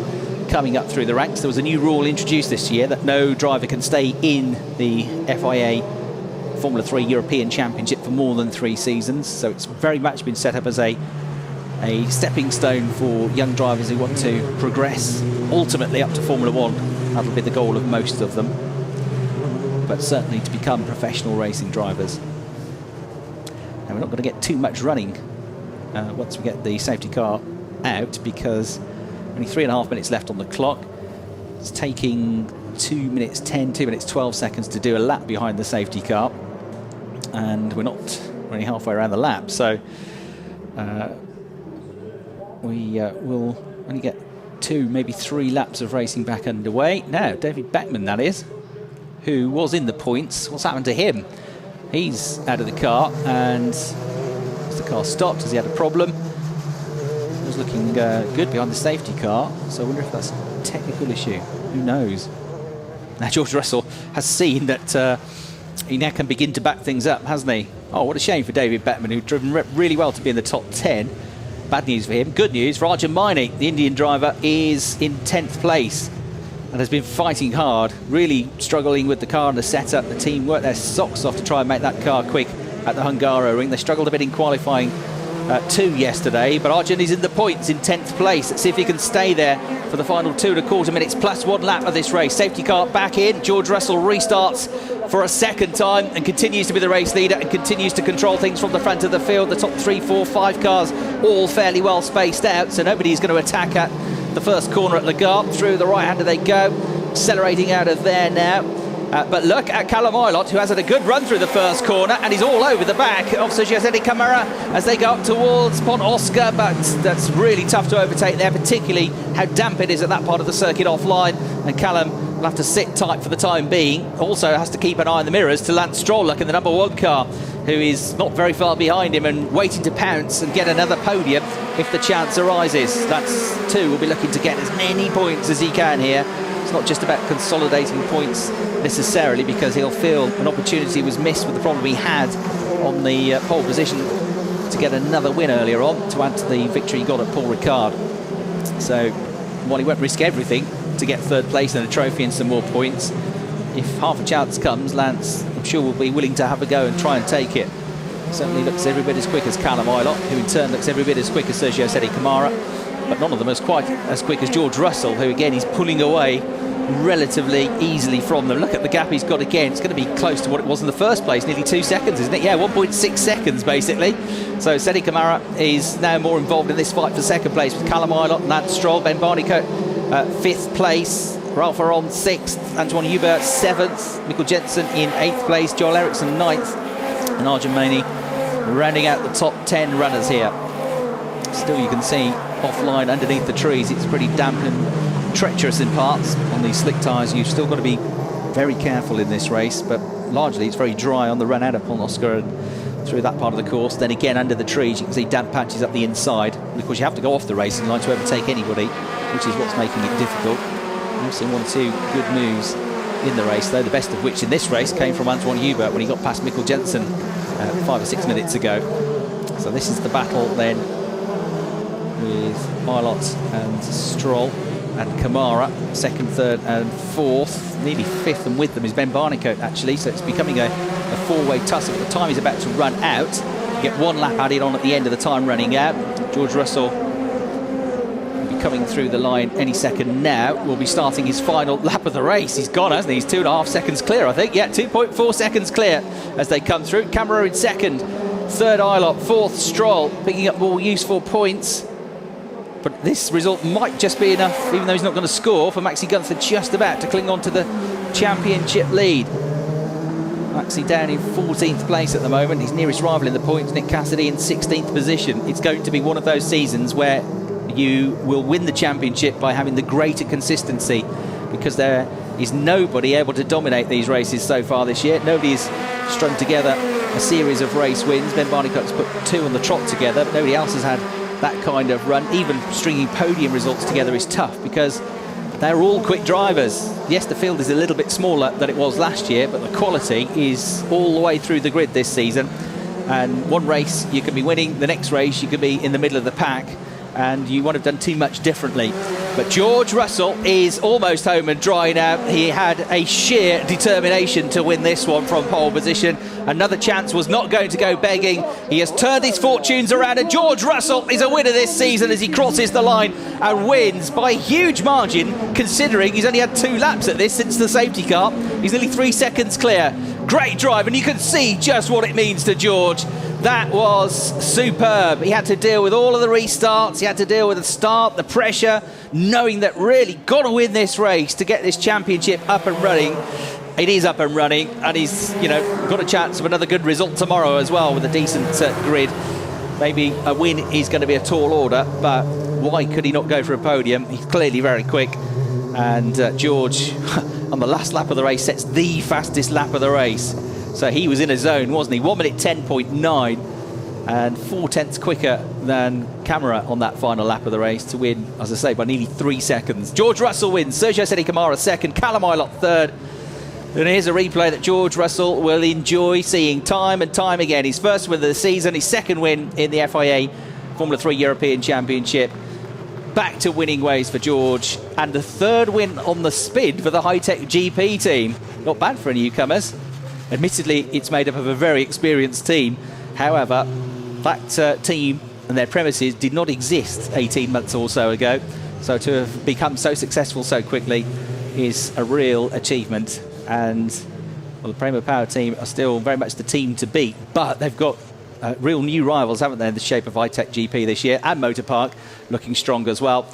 coming up through the ranks. There was a new rule introduced this year that no driver can stay in the FIA Formula 3 European Championship for more than 3 seasons. So it's very much been set up as a stepping stone for young drivers who want to progress ultimately up to Formula 1. That'll be the goal of most of them, but certainly to become professional racing drivers. Now we're not going to get too much running once we get the safety car out, because only 3.5 minutes left on the clock. It's taking 2 minutes 10, 2 minutes 12 seconds to do a lap behind the safety car, and we're only halfway around the lap, so we will only get 2, maybe 3 laps of racing back underway. Now, David Beckman, that is, who was in the points. What's happened to him? He's out of the car, and as the car stopped, as he had a problem, it was looking good behind the safety car, so I wonder if that's a technical issue. Who knows? Now, George Russell has seen that he now can begin to back things up, hasn't he? Oh, what a shame for David Beckman, who'd driven really well to be in the top 10. Bad news for him. Good news, Raja Maini, the Indian driver, is in 10th place and has been fighting hard, really struggling with the car and the setup. The team worked their socks off to try and make that car quick at the Hungaro ring. They struggled a bit in qualifying 2 yesterday, but Arjun is in the points in 10th place. Let's see if he can stay there for the final 2.25 minutes plus 1 lap of this race. Safety car back in. George Russell restarts for a second time and continues to be the race leader and continues to control things from the front of the field. The top 3, 4, 5 cars all fairly well spaced out, so nobody's going to attack at the first corner at Lagarde. Through the right-hander they go, accelerating out of there now. But look at Callum Ilott, who has had a good run through the first corner, and he's all over the back of Sergio Camara as they go up towards Pont Oscar, but that's really tough to overtake there, particularly how damp it is at that part of the circuit offline, and Callum will have to sit tight for the time being. Also has to keep an eye on the mirrors to Lance Stroll, in the number 1 car, who is not very far behind him and waiting to pounce and get another podium if the chance arises. That's 2. Will be looking to get as many points as he can here. It's not just about consolidating points necessarily, because he'll feel an opportunity was missed with the problem he had on the pole position to get another win earlier on to add to the victory he got at Paul Ricard. So while he won't risk everything to get 3rd place and a trophy and some more points, if half a chance comes, Lance, I'm sure, will be willing to have a go and try and take it. Certainly looks every bit as quick as Callum Ilott, who in turn looks every bit as quick as Sergio Camara, but none of them is quite as quick as George Russell, who again is pulling away relatively easily from them. Look at the gap he's got again. It's going to be close to what it was in the first place, nearly 2 seconds, isn't it? Yeah, 1.6 seconds basically. So Sedi Camara is now more involved in this fight for 2nd place with Callum Ilott, Lance Stroll, Ben Barnicoat 5th place, Ralph Aron 6th, Antoine Hubert 7th, Mikkel Jensen in 8th place, Joel Eriksson 9th, and Arjun Maini rounding out the top 10 runners here. Still, you can see offline underneath the trees, it's pretty damp and treacherous in parts on these slick tyres. You've still got to be very careful in this race, but largely it's very dry on the run out of Pont Oscar and through that part of the course. Then again under the trees you can see damp patches up the inside, because you have to go off the racing line to overtake anybody, which is what's making it difficult. We've seen 1 or 2 good moves in the race though, the best of which in this race came from Antoine Hubert when he got past Mikkel Jensen 5 or 6 minutes ago. So this is the battle then with Ilott and Stroll and Camara, 2nd, 3rd and 4th. Nearly 5th, and with them is Ben Barnicoat actually, so it's becoming a 4-way tussle. The time is about to run out. You get 1 lap added on at the end of the time running out. George Russell will be coming through the line any second now. Will be starting his final lap of the race. He's gone, hasn't he? He's 2.5 seconds clear, I think. Yeah, 2.4 seconds clear as they come through. Camara in 2nd, 3rd Ilott, 4th Stroll, picking up more useful points. But this result might just be enough, even though he's not going to score, for Maxi Gunther just about to cling on to the championship lead. Maxi down in 14th place at the moment. His nearest rival in the points, Nick Cassidy, in 16th position. It's going to be one of those seasons where you will win the championship by having the greater consistency, because there is nobody able to dominate these races so far this year. Nobody's strung together a series of race wins. Ben Barnicoat's put 2 on the trot together, but nobody else has had that kind of run. Even stringing podium results together is tough, because they're all quick drivers. Yes, the field is a little bit smaller than it was last year, but the quality is all the way through the grid this season. And one race you could be winning, the next race you could be in the middle of the pack, and you won't have done too much differently. But George Russell is almost home and dry now. He had a sheer determination to win this one from pole position. Another chance was not going to go begging. He has turned his fortunes around, and George Russell is a winner this season as he crosses the line and wins by a huge margin, considering he's only had 2 laps at this since the safety car. He's nearly 3 seconds clear. Great drive, and you can see just what it means to George. That was superb. He had to deal with all of the restarts. He had to deal with the start, the pressure, knowing that really got to win this race to get this championship up and running. It is up and running, and he's got a chance of another good result tomorrow as well with a decent grid. Maybe a win is going to be a tall order, but why could he not go for a podium? He's clearly very quick. And George, on the last lap of the race, sets the fastest lap of the race. So he was in a zone, wasn't he? 1 minute 10.9 and 4 tenths quicker than Camara on that final lap of the race to win, as I say, by nearly 3 seconds. George Russell wins, Sergio Sette Camara second, Callum Ilott third. And here's a replay that George Russell will enjoy seeing time and time again. His first win of the season, his second win in the FIA Formula 3 European Championship. Back to winning ways for George, and the third win on the spin for the Hi-Tech GP team. Not bad for newcomers. Admittedly, it's made up of a very experienced team. However, that team and their premises did not exist 18 months or so ago. So to have become so successful so quickly is a real achievement. And well, the Prema Power team are still very much the team to beat, but they've got real new rivals, haven't they, in the shape of Hi-Tech GP this year, and Motor Park looking strong as well,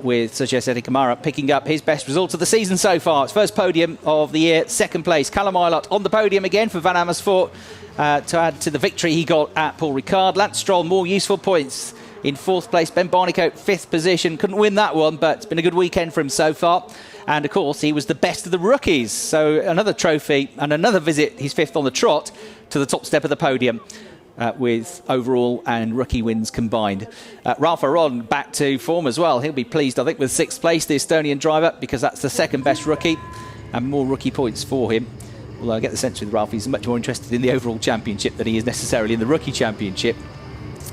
with Sergio Sette Camara picking up his best result of the season so far. It's first podium of the year, second place. Callum Ilott on the podium again for Van Amersfoort to add to the victory he got at Paul Ricard. Lance Stroll, more useful points in fourth place. Ben Barnicoat, fifth position. Couldn't win that one, but it's been a good weekend for him so far. And of course, he was the best of the rookies. So another trophy and another visit, he's fifth on the trot, to the top step of the podium. With overall and rookie wins combined. Ralph Aron back to form as well. He'll be pleased, I think, with sixth place, the Estonian driver, because that's the second best rookie and more rookie points for him. Although I get the sense with Ralph, he's much more interested in the overall championship than he is necessarily in the rookie championship.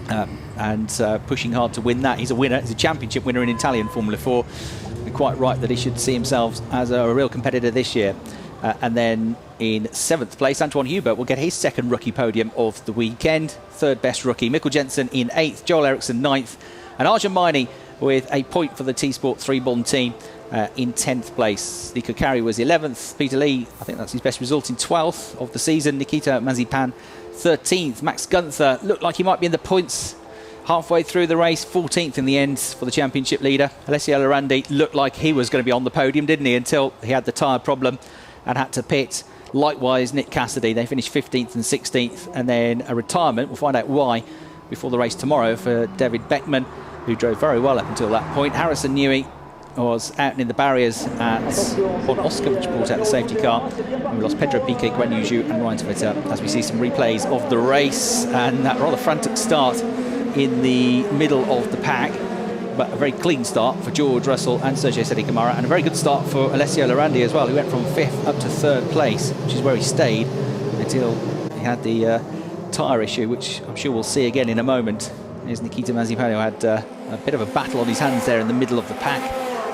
And pushing hard to win that. He's a winner. He's a championship winner in Italian Formula 4. You're quite right that he should see himself as a real competitor this year. And then in seventh place, Antoine Hubert will get his second rookie podium of the weekend. Third best rookie. Mikkel Jensen in eighth. Joel Eriksson ninth. And Arjun Maini with a point for the T-Sport 3 Bond team in 10th place. Nico Kari was 11th. Peter Lee, I think that's his best result, in 12th of the season. Nikita Mazepan 13th. Max Gunther looked like he might be in the points halfway through the race, 14th in the end for the championship leader. Alessio Lorandi looked like he was going to be on the podium, didn't he, until he had the tyre problem and had to pit. Likewise, Nick Cassidy, they finished 15th and 16th, and then a retirement, we'll find out why, before the race tomorrow for David Beckman, who drove very well up until that point. Harrison Newey was out in the barriers on Oscar, which brought out the safety car. And we lost Pedro Piquet, Guan Yu Zhu and Ryan Twitter as we see some replays of the race, and that rather frantic start in the middle of the pack. But a very clean start for George Russell and Sergio Sette Camara, and a very good start for Alessio Lorandi as well, who went from 5th up to 3rd place, which is where he stayed until he had the tyre issue, which I'm sure we'll see again in a moment. Here's Nikita Mazepin, who had a bit of a battle on his hands there in the middle of the pack,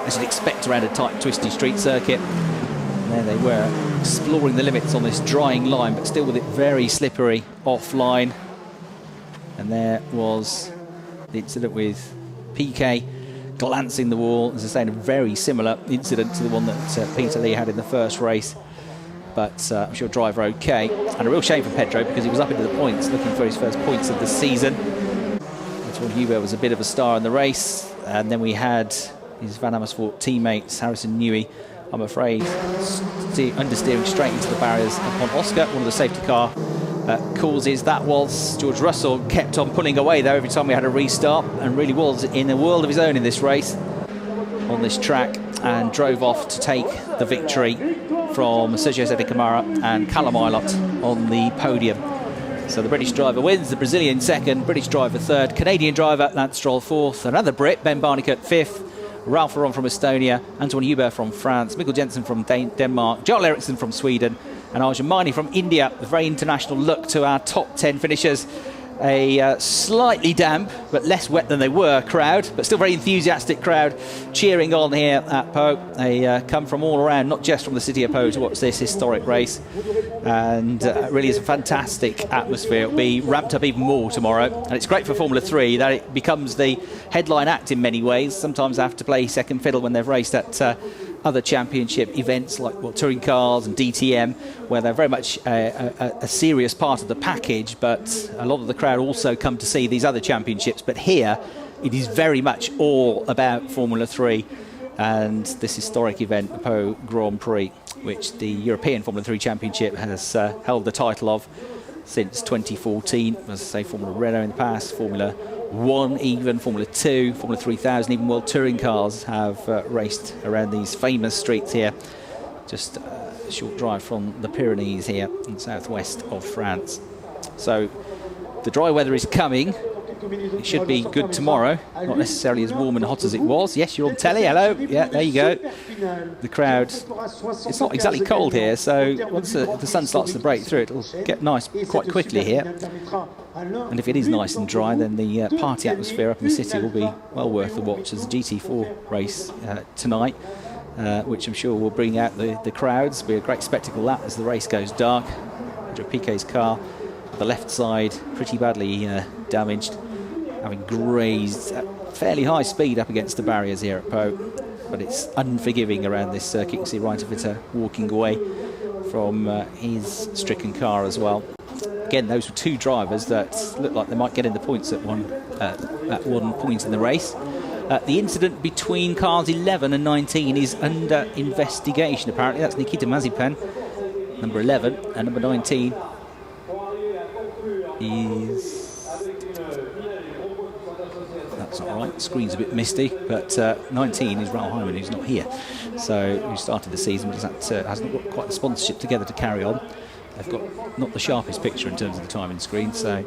as you'd expect around a tight, twisty street circuit. And there they were, exploring the limits on this drying line, but still with it very slippery offline. And there was the incident with Piquet glancing the wall. As I say, a very similar incident to the one that Peter Lee had in the first race. But I'm sure driver okay. And a real shame for Pedro, because he was up into the points, looking for his first points of the season. Antoine Hubert was a bit of a star in the race. And then we had his Van Amersfoort teammates, Harrison Newey, I'm afraid, understeering straight into the barriers upon Oscar, one of the safety car causes. That was George Russell kept on pulling away though every time we had a restart, and really was in a world of his own in this race on this track, and drove off to take the victory from Sergio Sette Camara and Callum Ilott on the podium. So the British driver wins, the Brazilian second, British driver third, Canadian driver Lance Stroll fourth, another Brit, Ben Barnicoat fifth, Ralph Aron from Estonia, Antoine Hubert from France, Mikkel Jensen from Denmark, Joel Eriksson from Sweden, and Arjun Maini from India. A very international look to our top 10 finishers. A slightly damp, but less wet than they were, crowd, but still very enthusiastic crowd cheering on here at Po. They come from all around, not just from the city of Po, to watch this historic race. And really is a fantastic atmosphere. It'll be ramped up even more tomorrow. And it's great for Formula 3 that it becomes the headline act in many ways. Sometimes they have to play second fiddle when they've raced at other championship events like touring cars and DTM, where they're very much a serious part of the package, but a lot of the crowd also come to see these other championships. But here, it is very much all about Formula 3 and this historic event, the Pau Grand Prix, which the European Formula 3 Championship has held the title of since 2014. As I say, Formula Renault in the past, Formula 1 even, Formula 2, Formula 3000, even World Touring Cars have raced around these famous streets here. Just a short drive from the Pyrenees here in the southwest of France. So the dry weather is coming. It should be good tomorrow, not necessarily as warm and hot as it was. Yes, you're on telly, hello. Yeah, there you go. The crowd, it's not exactly cold here, so once the sun starts to break through, it'll get nice quite quickly here. And if it is nice and dry, then the party atmosphere up in the city will be well worth the watch as the GT4 race tonight, which I'm sure will bring out the crowds. Be a great spectacle that as the race goes dark. Pedro Piquet's car, the left side, pretty badly damaged, having grazed at fairly high speed up against the barriers here at Pau. But it's unforgiving around this circuit. You can see Ryan Fitter walking away from his stricken car as well. Again, those were two drivers that looked like they might get in the points at one point in the race. The incident between cars 11 and 19 is under investigation, apparently. That's Nikita Mazepin, number 11, and number 19 is... That's not right, the screen's a bit misty, but 19 is Raoul Hyman, who's not here. So, who started the season, but hasn't got quite the sponsorship together to carry on. They've got not the sharpest picture in terms of the timing screen, so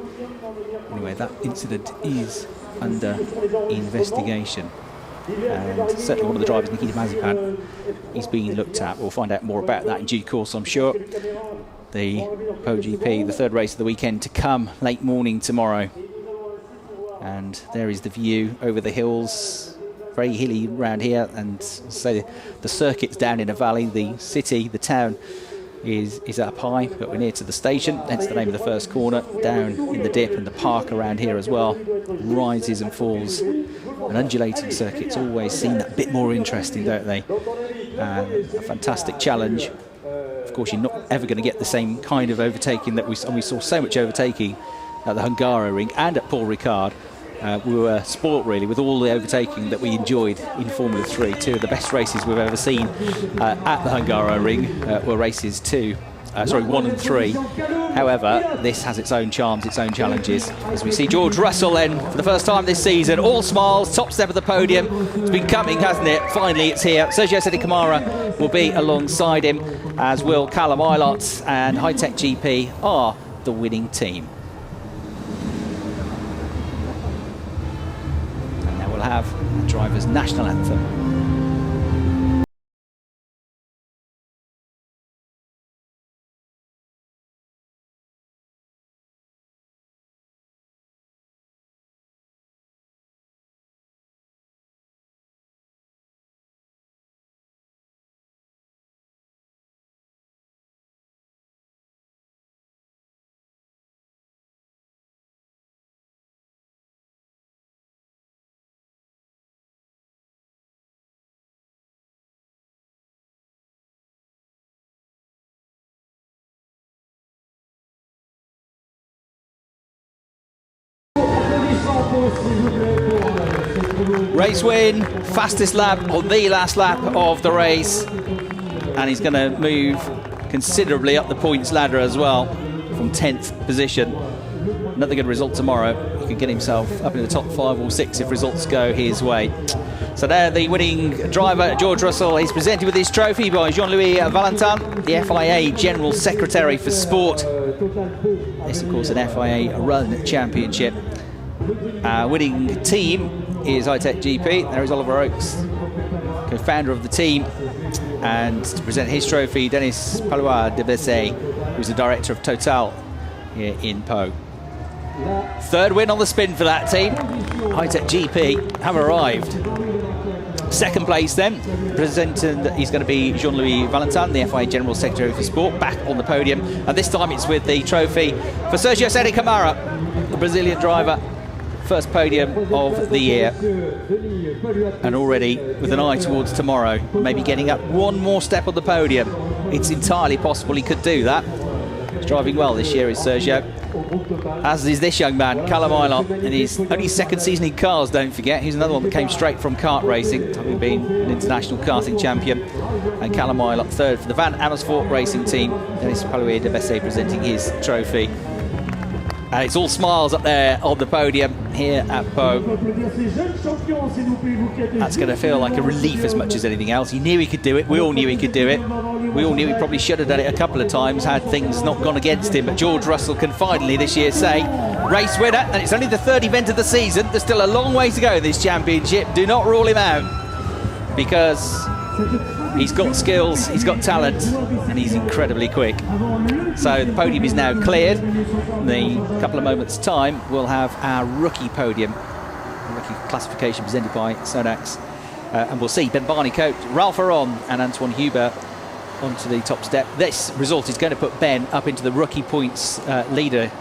anyway, that incident is under investigation. And certainly one of the drivers, Nikita Mazepin, is being looked at. We'll find out more about that in due course, I'm sure. The Pau GP, the third race of the weekend to come, late morning tomorrow. And there is the view over the hills, very hilly around here, and so the circuit's down in a valley. The city, the town, is up high, but we're near to the station. That's the name of the first corner, down in the dip, and the park around here as well rises and falls. An undulating circuit's always seem that bit more interesting, don't they? A fantastic challenge. Of course, you're not ever going to get the same kind of overtaking that we saw so much overtaking at the Hungaroring and at Paul Ricard. We were spoilt really with all the overtaking that we enjoyed in Formula 3. Two of the best races we've ever seen at the Hungaroring were races 1 and 3. However, this has its own charms, its own challenges. As we see George Russell then, for the first time this season, all smiles, top step of the podium. It's been coming, hasn't it? Finally, it's here. Sergio Sette Camara will be alongside him, as will Callum Ilott, and High Tech GP are the winning team. And now we'll have the driver's national anthem. Race win, fastest lap on the last lap of the race, and he's going to move considerably up the points ladder as well from 10th position. Another good result tomorrow. He can get himself up in the top 5 or 6 if results go his way. So there, the winning driver, George Russell, is presented with his trophy by Jean-Louis Valentin, the FIA General Secretary for Sport. This, of course, an FIA Run Championship. Winning team is High Tech GP. There is Oliver Oakes, co-founder of the team, and to present his trophy, Denis Palois de Bessay, who's the director of Total here in Pau. Third win on the spin for that team. High Tech GP have arrived. Second place then, presented, he's going to be Jean-Louis Valentin, the FIA General Secretary for Sport, back on the podium, and this time it's with the trophy for Sergio Sette Camara, the Brazilian driver, first podium of the year, and already with an eye towards tomorrow, maybe getting up one more step on the podium. It's entirely possible he could do that. He's driving well this year, is Sergio, as is this young man, Callum Ilott, in his only second season in cars, don't forget. He's another one that came straight from kart racing, having been an international karting champion. And Callum Ilott third for the Van Amersfoort racing team. Dennis Palouet de Bessé presenting his trophy. And it's all smiles up there on the podium here at Pau. That's going to feel like a relief as much as anything else. He knew he could do it. We all knew he could do it. We all knew he probably should have done it a couple of times had things not gone against him. But George Russell can finally this year say, race winner, and it's only the third event of the season. There's still a long way to go in this championship. Do not rule him out, because he's got skills, he's got talent, and he's incredibly quick. So the podium is now cleared. In a couple of moments' time, we'll have our rookie podium, rookie classification presented by Sonax. And we'll see Ben Barney-Coat, Ralph Aron and Antoine Hubert onto the top step. This result is going to put Ben up into the rookie points leader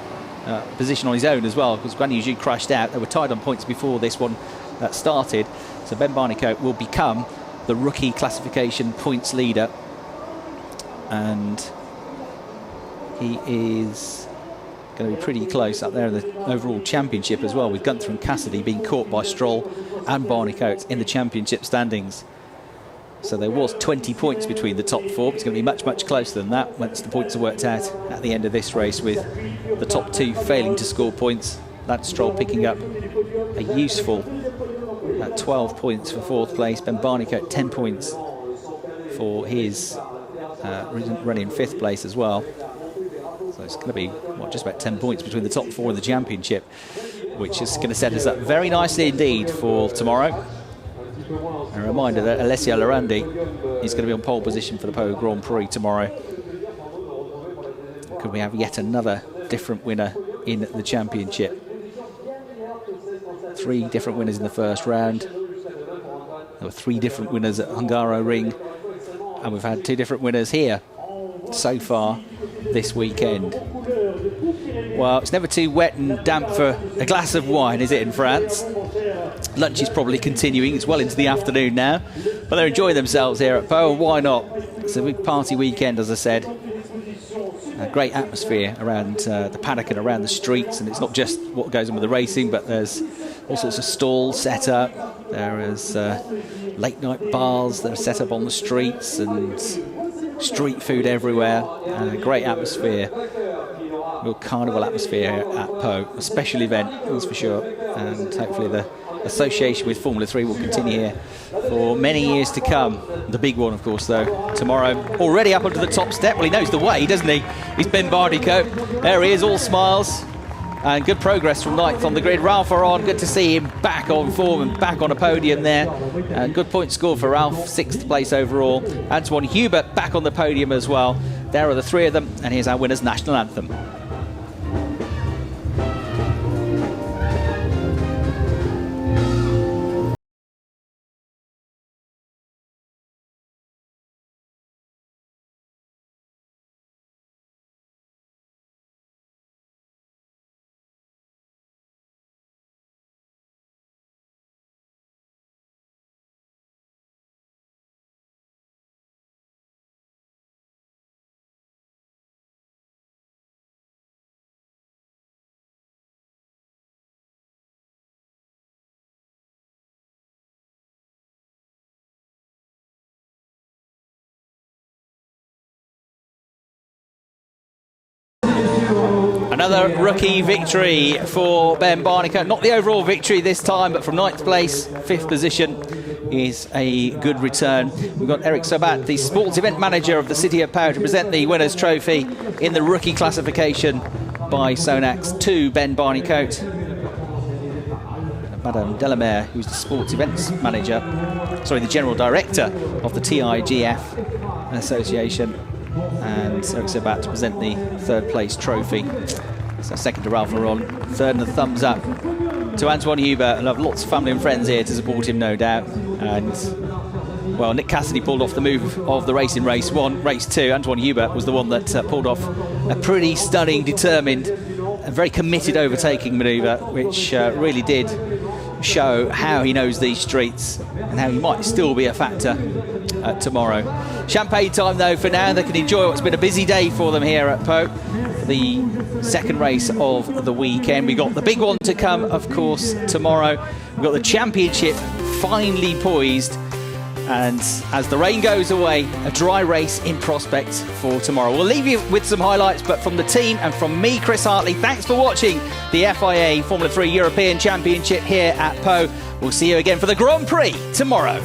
position on his own as well, because Guan Yu Zhu crashed out. They were tied on points before this one started. So Ben Barney-Coat will become the rookie classification points leader, and he is going to be pretty close up there in the overall championship as well, with Gunther and Cassidy being caught by Stroll and Barney-Coat in the championship standings. So there was 20 points between the top four. It's going to be much, much closer than that once the points are worked out at the end of this race, with the top two failing to score points. That's Stroll picking up a useful 12 points for fourth place. Ben Barney-Coat 10 points for his run in fifth place as well. So it's going to be just about 10 points between the top four in the championship, which is going to set us up very nicely indeed for tomorrow. A reminder that Alessio Lorandi is going to be on pole position for the Pau Grand Prix tomorrow. Could we have yet another different winner in the championship? 3 different winners in the first round. There were 3 different winners at Hungaroring, and we've had 2 different winners here so far this weekend. Well, it's never too wet and damp for a glass of wine, is it, in France? Lunch is probably continuing. It's well into the afternoon now, but they're enjoying themselves here at Pau, and why not? It's a big party weekend, as I said. A great atmosphere around the paddock and around the streets, and it's not just what goes on with the racing, but there's all sorts of stalls set up. There is late night bars that are set up on the streets, and street food everywhere. A great atmosphere, real carnival atmosphere at Pau. A special event, that's for sure, and hopefully the association with Formula 3 will continue here for many years to come. The big one, of course, though, tomorrow. Already up onto the top step. Well, he knows the way, doesn't he? He's Ben Barney-Coat. There he is, all smiles. And good progress from ninth on the grid. Ralph Aron, good to see him back on form and back on a podium there. Good point score for Ralph, 6th place overall. Antoine Hubert back on the podium as well. There are the 3 of them, and here's our winner's national anthem. Another rookie victory for Ben Barney-Coat. Not the overall victory this time, but from 9th place, 5th position is a good return. We've got Eric Sabat, the sports event manager of the City of Pau, to present the winner's trophy in the rookie classification by Sonax to Ben Barney-Coat. Madame Delamere, who's the sports events manager, the general director of the TIGF Association, and Eric Sabat to present the 3rd place trophy. So 2nd to Ralph Aron, 3rd and the thumbs up to Antoine Hubert, and I've lots of family and friends here to support him, no doubt. And well, Nick Cassidy pulled off the move of the race in race 1. Race 2, Antoine Hubert was the one that pulled off a pretty stunning, determined a very committed overtaking manoeuvre, which really did show how he knows these streets and how he might still be a factor tomorrow. Champagne time though for now. They can enjoy what's been a busy day for them here at Po, the second race of the weekend. We've got the big one to come, of course, tomorrow. We've got the championship finally poised, and as the rain goes away, a dry race in prospect for tomorrow. We'll leave you with some highlights, but from the team and from me, Chris Hartley, thanks for watching the FIA Formula 3 European Championship here at Po. We'll see you again for the Grand Prix tomorrow.